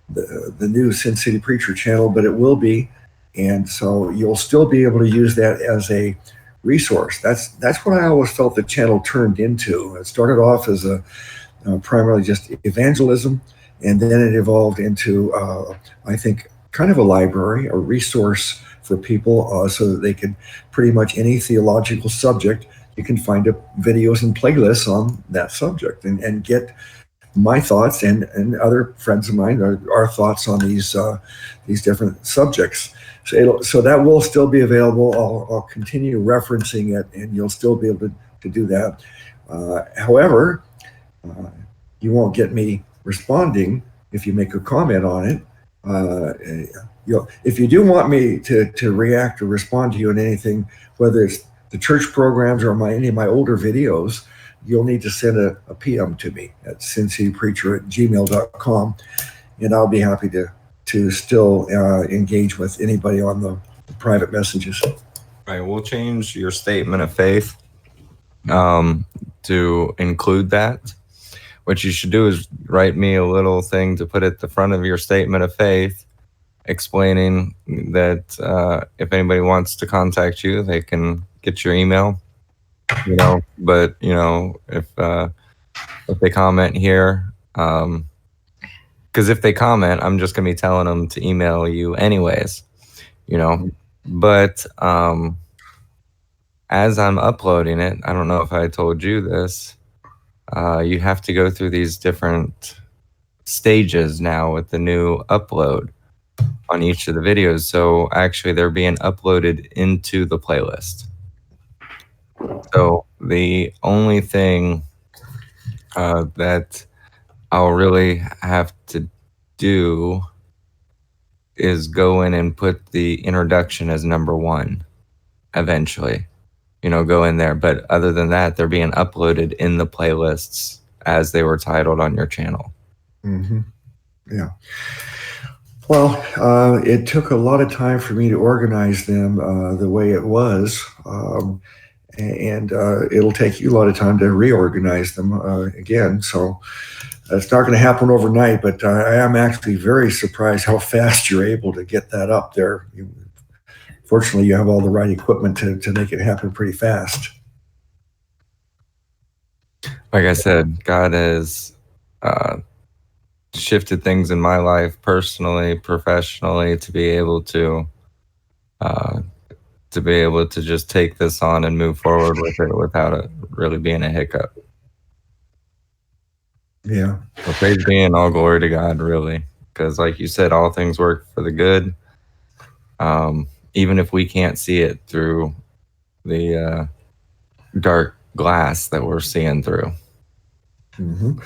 the new Sin City Preacher channel, but it will be. And so you'll still be able to use that as a resource. That's what I always felt the channel turned into. It started off as a primarily just evangelism, and then it evolved into I think kind of a library, a resource for people, so that they can pretty much any theological subject, you can find videos and playlists on that subject, and get my thoughts and other friends of mine, our thoughts on these different subjects. So that will still be available. I'll continue referencing it, and you'll still be able to do that. However, you won't get me responding if you make a comment on it. If you do want me to react or respond to you on anything, whether it's the church programs or any of my older videos, you'll need to send a PM to me at SINCITYPREACHER@gmail.com, and I'll be happy to still engage with anybody on the private messages. Right. We'll change your statement of faith to include that. What you should do is write me a little thing to put at the front of your statement of faith explaining that if anybody wants to contact you, they can get your email. But if they comment here, because if they comment, I'm just gonna be telling them to email you anyways. But as I'm uploading it, I don't know if I told you this. You have to go through these different stages now with the new upload on each of the videos. So actually they're being uploaded into the playlist. So the only thing that I'll really have to do is go in and put the introduction as number 1 eventually. Go in there. But other than that, they're being uploaded in the playlists as they were titled on your channel. Mm-hmm. Yeah. Well, it took a lot of time for me to organize them the way it was. And it'll take you a lot of time to reorganize them again. So it's not going to happen overnight, but I am actually very surprised how fast you're able to get that up there. Fortunately, you have all the right equipment to make it happen pretty fast. Like I said, God has shifted things in my life personally, professionally, to be able to just take this on and move forward with it without it really being a hiccup. Yeah. So praise be and all glory to God, really, because like you said, all things work for the good. Even if we can't see it through the dark glass that we're seeing through. Mm-hmm.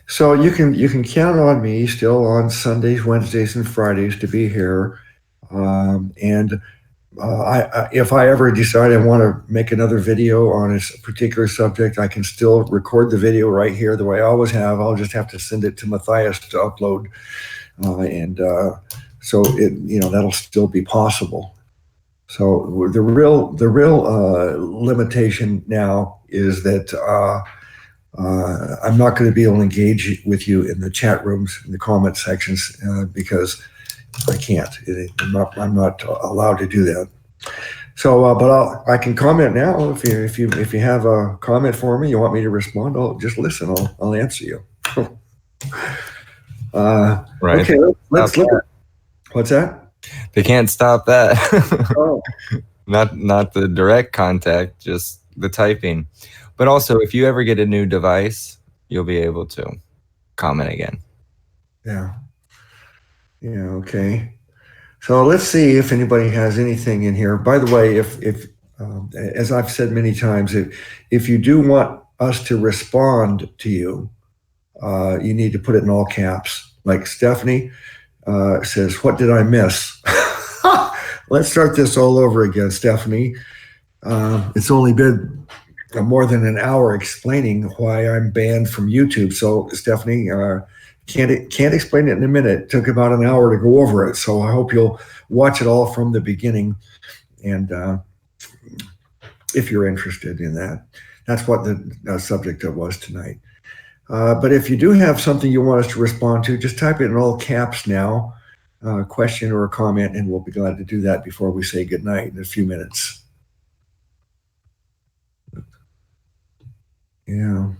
So you can count on me still on Sundays, Wednesdays, and Fridays to be here. And if I ever decide I want to make another video on a particular subject, I can still record the video right here the way I always have. I'll just have to send it to Matthias to upload, so that'll still be possible. So the real limitation now is that I'm not going to be able to engage with you in the chat rooms, in the comment sections, because I can't. I'm not allowed to do that. So, but I can comment now. If you have a comment for me, you want me to respond, just listen. I'll answer you. Right. Okay, let's look at what's that. They can't stop that. Oh. Not the direct contact, just the typing. But also, if you ever get a new device, you'll be able to comment again. Yeah. Okay. So let's see if anybody has anything in here. By the way, if as I've said many times, if you do want us to respond to you, you need to put it in all caps. Like Stephanie says, "What did I miss?" Let's start this all over again, Stephanie. It's only been more than an hour explaining why I'm banned from YouTube. So Stephanie, can't explain it in a minute. It took about an hour to go over it. So I hope you'll watch it all from the beginning. And if you're interested in that, that's what the subject of was tonight. But if you do have something you want us to respond to, just type it in all caps now, question or a comment, and we'll be glad to do that before we say goodnight in a few minutes. Yeah.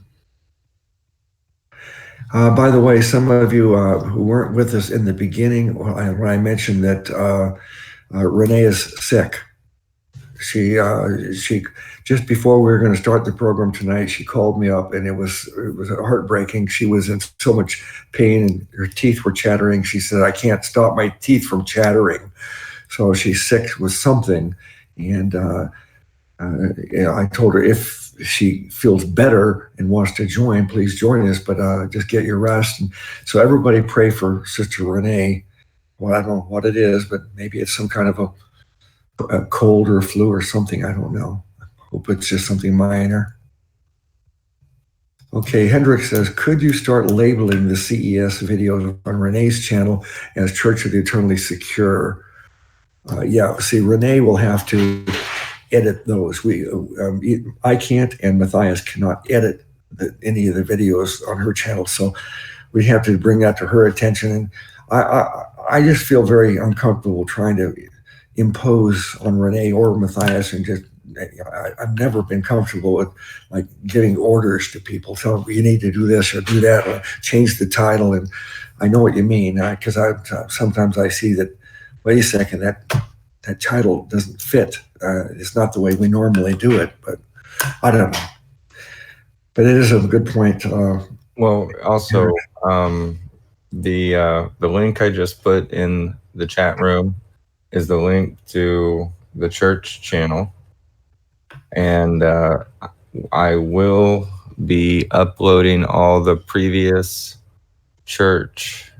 By the way, some of you who weren't with us in the beginning, when I mentioned that Renee is sick, she just before we were going to start the program tonight, she called me up, and it was heartbreaking. She was in so much pain, and her teeth were chattering. She said, "I can't stop my teeth from chattering." So she's sick with something, and I told her if she feels better and wants to join, please join us, but just get your rest. And so everybody pray for Sister Renee. Well, I don't know what it is, but maybe it's some kind of a cold or flu or something. I don't know. I hope it's just something minor. Okay, Hendrik says, could you start labeling the CES videos on Renee's channel as Church of the Eternally Secure? Yeah, see, Renee will have to edit those. I can't, and Matthias cannot edit any of the videos on her channel, so we have to bring that to her attention. And I just feel very uncomfortable trying to impose on Renee or Matthias, and just I've never been comfortable with like giving orders to people, telling them you need to do this or do that or change the title. And I know what you mean, because sometimes I see that. Wait a second, that title doesn't fit. It's not the way we normally do it, but I don't know. But it is a good point. Well, also, the link I just put in the chat room is the link to the church channel, and I will be uploading all the previous church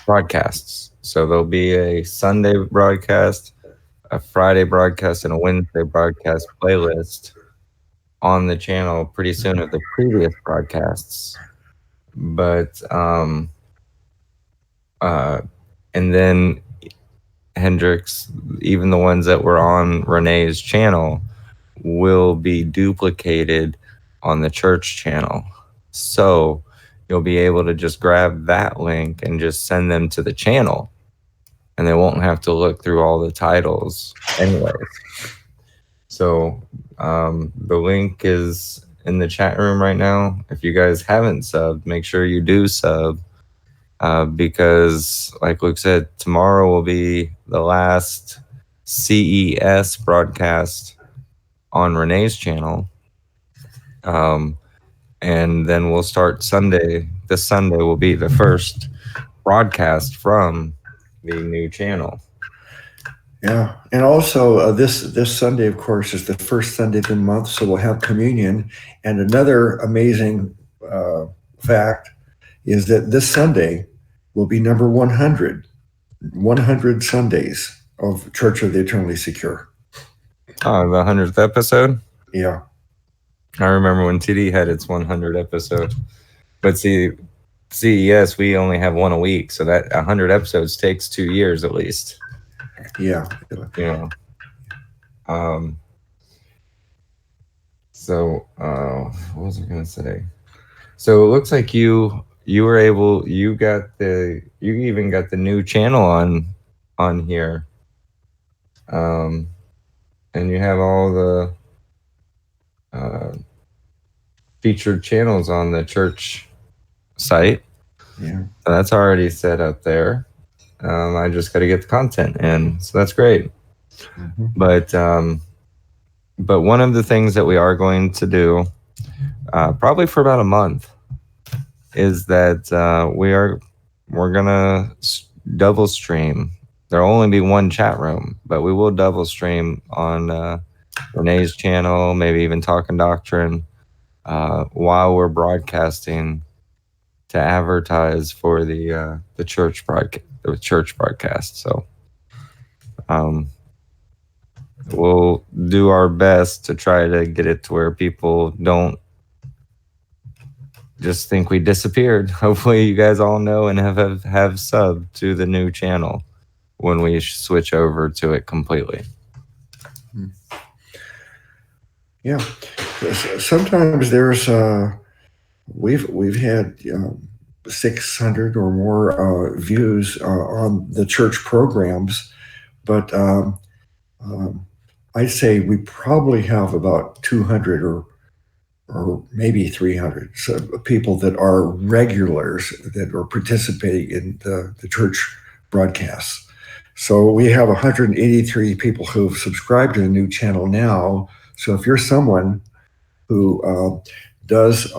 broadcasts. So there'll be a Sunday broadcast, a Friday broadcast, and a Wednesday broadcast playlist on the channel pretty soon of the previous broadcasts. But and then Hendrix, even the ones that were on Renee's channel, will be duplicated on the church channel. So you'll be able to just grab that link and just send them to the channel, and they won't have to look through all the titles anyways. So the link is in the chat room right now. If you guys haven't subbed, make sure you do sub, because like Luke said, tomorrow will be the last CES broadcast on Renee's channel. And then we'll start Sunday. This Sunday will be the first broadcast from the new channel. Yeah, and also this Sunday, of course, is the first Sunday of the month, so we'll have communion. And another amazing fact is that this Sunday will be number 100 Sundays of Church of the Eternally Secure. Oh, the 100th episode? Yeah. I remember when TD had its 100 episode. But see, CES, we only have one a week, so that 100 episodes takes 2 years at least. Yeah. You know. So what was I gonna say? So it looks like you even got the new channel on here. And you have all the featured channels on the church site. Yeah. So that's already set up there. I just got to get the content in, so that's great. Mm-hmm. But one of the things that we are going to do, probably for about a month, is that we're gonna double stream. There'll only be one chat room, but we will double stream on Renee's channel, maybe even Talking Doctrine, while we're broadcasting to advertise for the church broadcast. So we'll do our best to try to get it to where people don't just think we disappeared. Hopefully you guys all know and have subbed to the new channel when we switch over to it completely. Yeah. Sometimes there's we've had 600 or more views on the church programs, but I'd say we probably have about 200 or maybe 300 people that are regulars that are participating in the church broadcasts. So we have 183 people who've subscribed to the new channel now. So if you're someone who does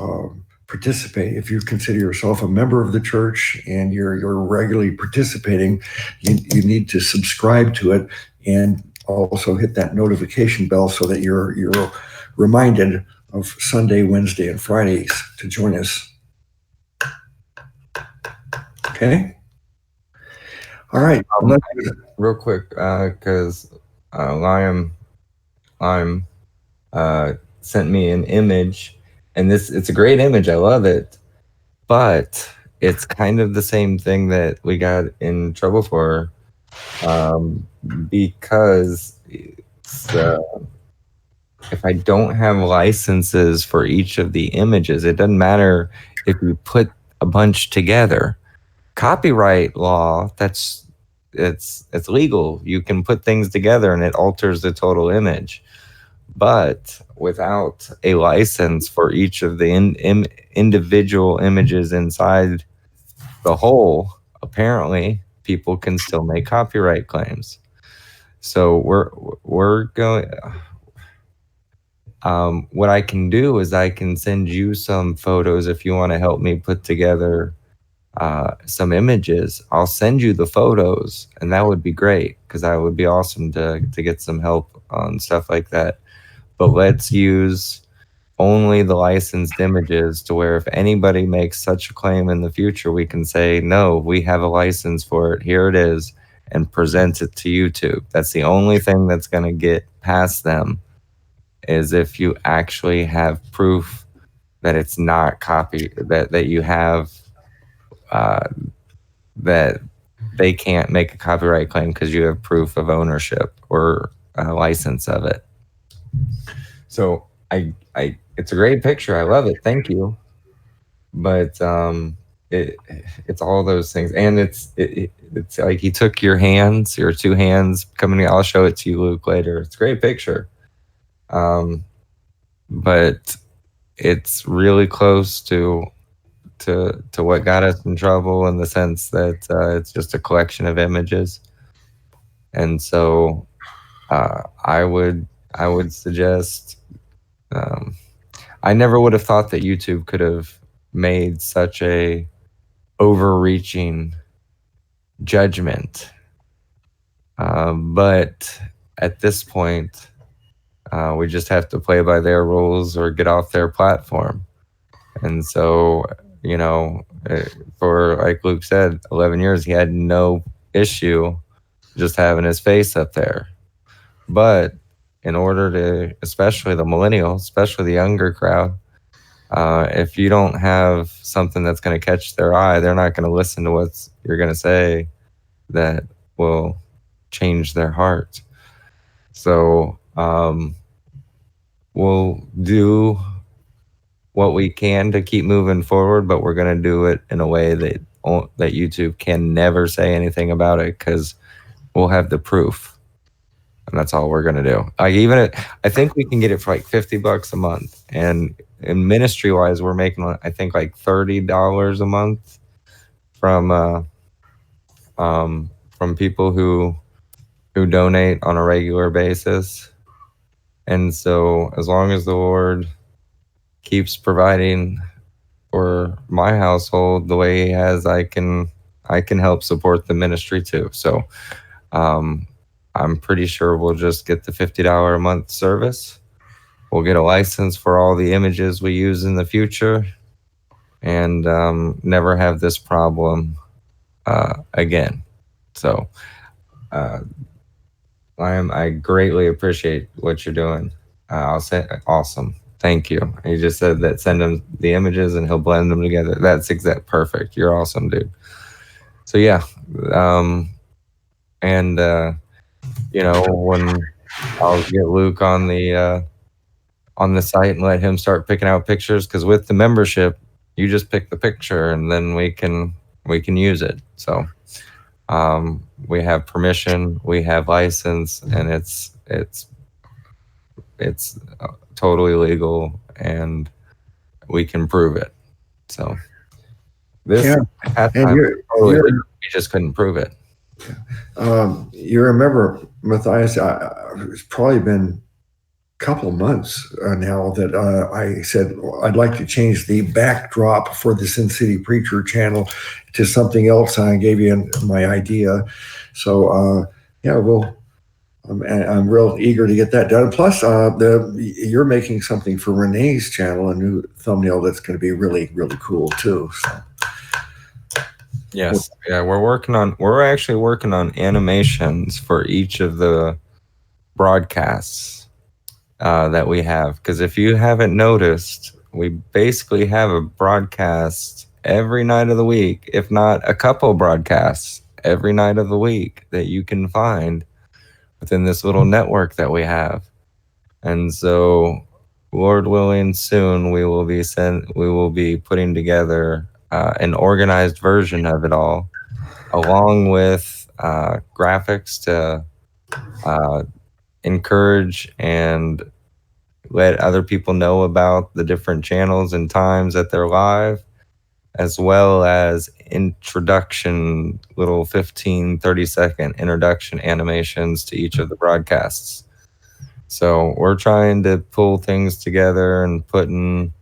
participate, if you consider yourself a member of the church and you're regularly participating, you need to subscribe to it and also hit that notification bell so that you're reminded of Sunday, Wednesday, and Fridays to join us. Okay. All right. Real quick, because Liam sent me an image, and it's a great image. I love it, but it's kind of the same thing that we got in trouble for, because if I don't have licenses for each of the images, it doesn't matter if you put a bunch together, copyright law, it's legal. You can put things together and it alters the total image. But without a license for each of the individual images inside the whole, apparently people can still make copyright claims. So we're going. What I can do is I can send you some photos if you want to help me put together some images. I'll send you the photos, and that would be great because that would be awesome to get some help on stuff like that. But let's use only the licensed images to where if anybody makes such a claim in the future, we can say, no, we have a license for it. Here it is, and present it to YouTube. That's the only thing that's going to get past them, is if you actually have proof that it's not copy, that you have that they can't make a copyright claim because you have proof of ownership or a license of it. So it's a great picture. I love it. Thank you. But it's all those things, and it's like he took your two hands coming. I'll show it to you, Luke, later. It's a great picture. But it's really close to what got us in trouble, in the sense that it's just a collection of images. And so I would suggest, I never would have thought that YouTube could have made such a overreaching judgment. But at this point, we just have to play by their rules or get off their platform. And so, for, like Luke said, 11 years, he had no issue just having his face up there. But in order to, especially the millennials, especially the younger crowd, if you don't have something that's going to catch their eye, they're not going to listen to what you're going to say that will change their heart. So we'll do what we can to keep moving forward, but we're going to do it in a way that YouTube can never say anything about it, because we'll have the proof. And that's all we're going to do. I think we can get it for like $50 a month. And in ministry wise, we're making, I think, like $30 a month from people who donate on a regular basis. And so as long as the Lord keeps providing for my household the way he has, I can help support the ministry too. So I'm pretty sure we'll just get the $50 a month service. We'll get a license for all the images we use in the future, and never have this problem again. So I greatly appreciate what you're doing. I'll say awesome. Thank you. He just said that send him the images and he'll blend them together. That's perfect. You're awesome, dude. So yeah. When I'll get Luke on the site and let him start picking out pictures, because with the membership, you just pick the picture and then we can use it. So we have permission, we have license, and it's totally legal, and we can prove it. So at and time, we just couldn't prove it. You remember, Matthias, it's probably been a couple of months now that I said I'd like to change the backdrop for the Sin City Preacher channel to something else. I gave you my idea. So, I'm real eager to get that done. Plus, you're making something for Renee's channel, a new thumbnail that's going to be really, really cool too. So. Yes. Yeah, we're actually working on animations for each of the broadcasts that we have. Because if you haven't noticed, we basically have a broadcast every night of the week, if not a couple broadcasts every night of the week that you can find within this little network that we have. And so, Lord willing, soon we will be putting together an organized version of it all, along with graphics to encourage and let other people know about the different channels and times that they're live, as well as introduction, little 15, 30-second introduction animations to each of the broadcasts. So we're trying to pull things together and putting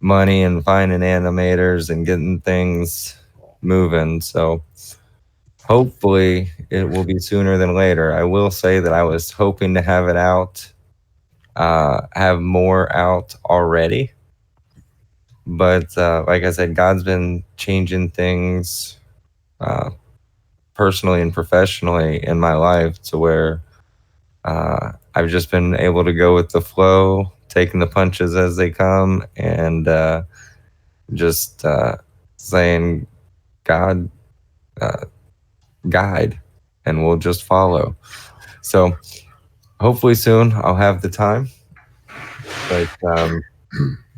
money and finding animators and getting things moving. So hopefully it will be sooner than later. I will say that I was hoping to have it out, have more out already. But like I said, God's been changing things personally and professionally in my life to where I've just been able to go with the flow, taking the punches as they come, and just saying, God, guide, and we'll just follow. So hopefully soon I'll have the time. But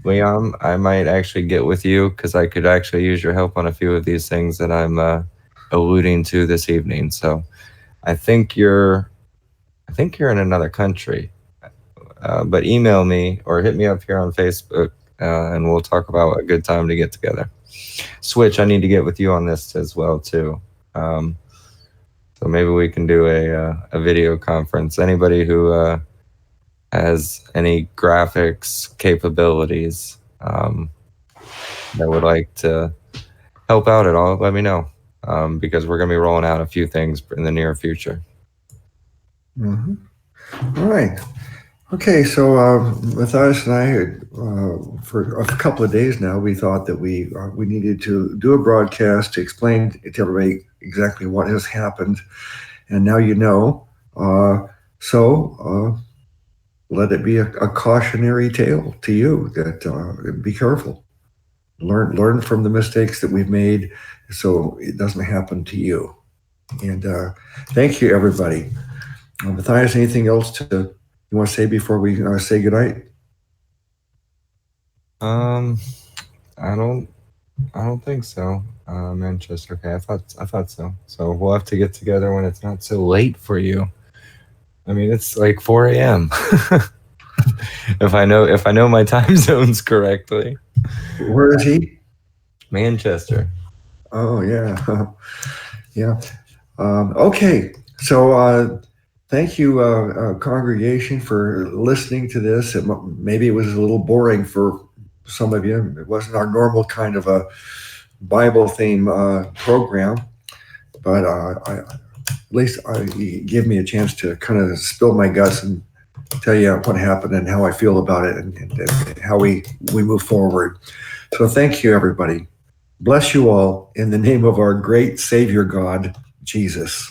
Leon, I might actually get with you because I could actually use your help on a few of these things that I'm alluding to this evening. So I think you're in another country, but email me or hit me up here on Facebook, and we'll talk about a good time to get together. Switch, I need to get with you on this as well too. So maybe we can do a video conference. Anybody who has any graphics capabilities that would like to help out at all, let me know, because we're going to be rolling out a few things in the near future. Mm-hmm. All right. Okay, so Matthias and I, for a couple of days now, we thought that we needed to do a broadcast to explain to everybody exactly what has happened, and now you know. So let it be a cautionary tale to you that be careful, learn from the mistakes that we've made, so it doesn't happen to you. And thank you, everybody. Matthias, anything else you want to say before we say goodnight? I don't think so. Manchester. Okay, I thought so. So we'll have to get together when it's not so late for you. I mean, it's like 4 a.m. if I know my time zones correctly. Where is he? Manchester. Oh yeah, yeah. Okay, so thank you, congregation, for listening to this. Maybe it was a little boring for some of you. It wasn't our normal kind of a Bible theme program, but at least you give me a chance to kind of spill my guts and tell you what happened and how I feel about it and how we move forward. So thank you, everybody. Bless you all in the name of our great Savior God, Jesus.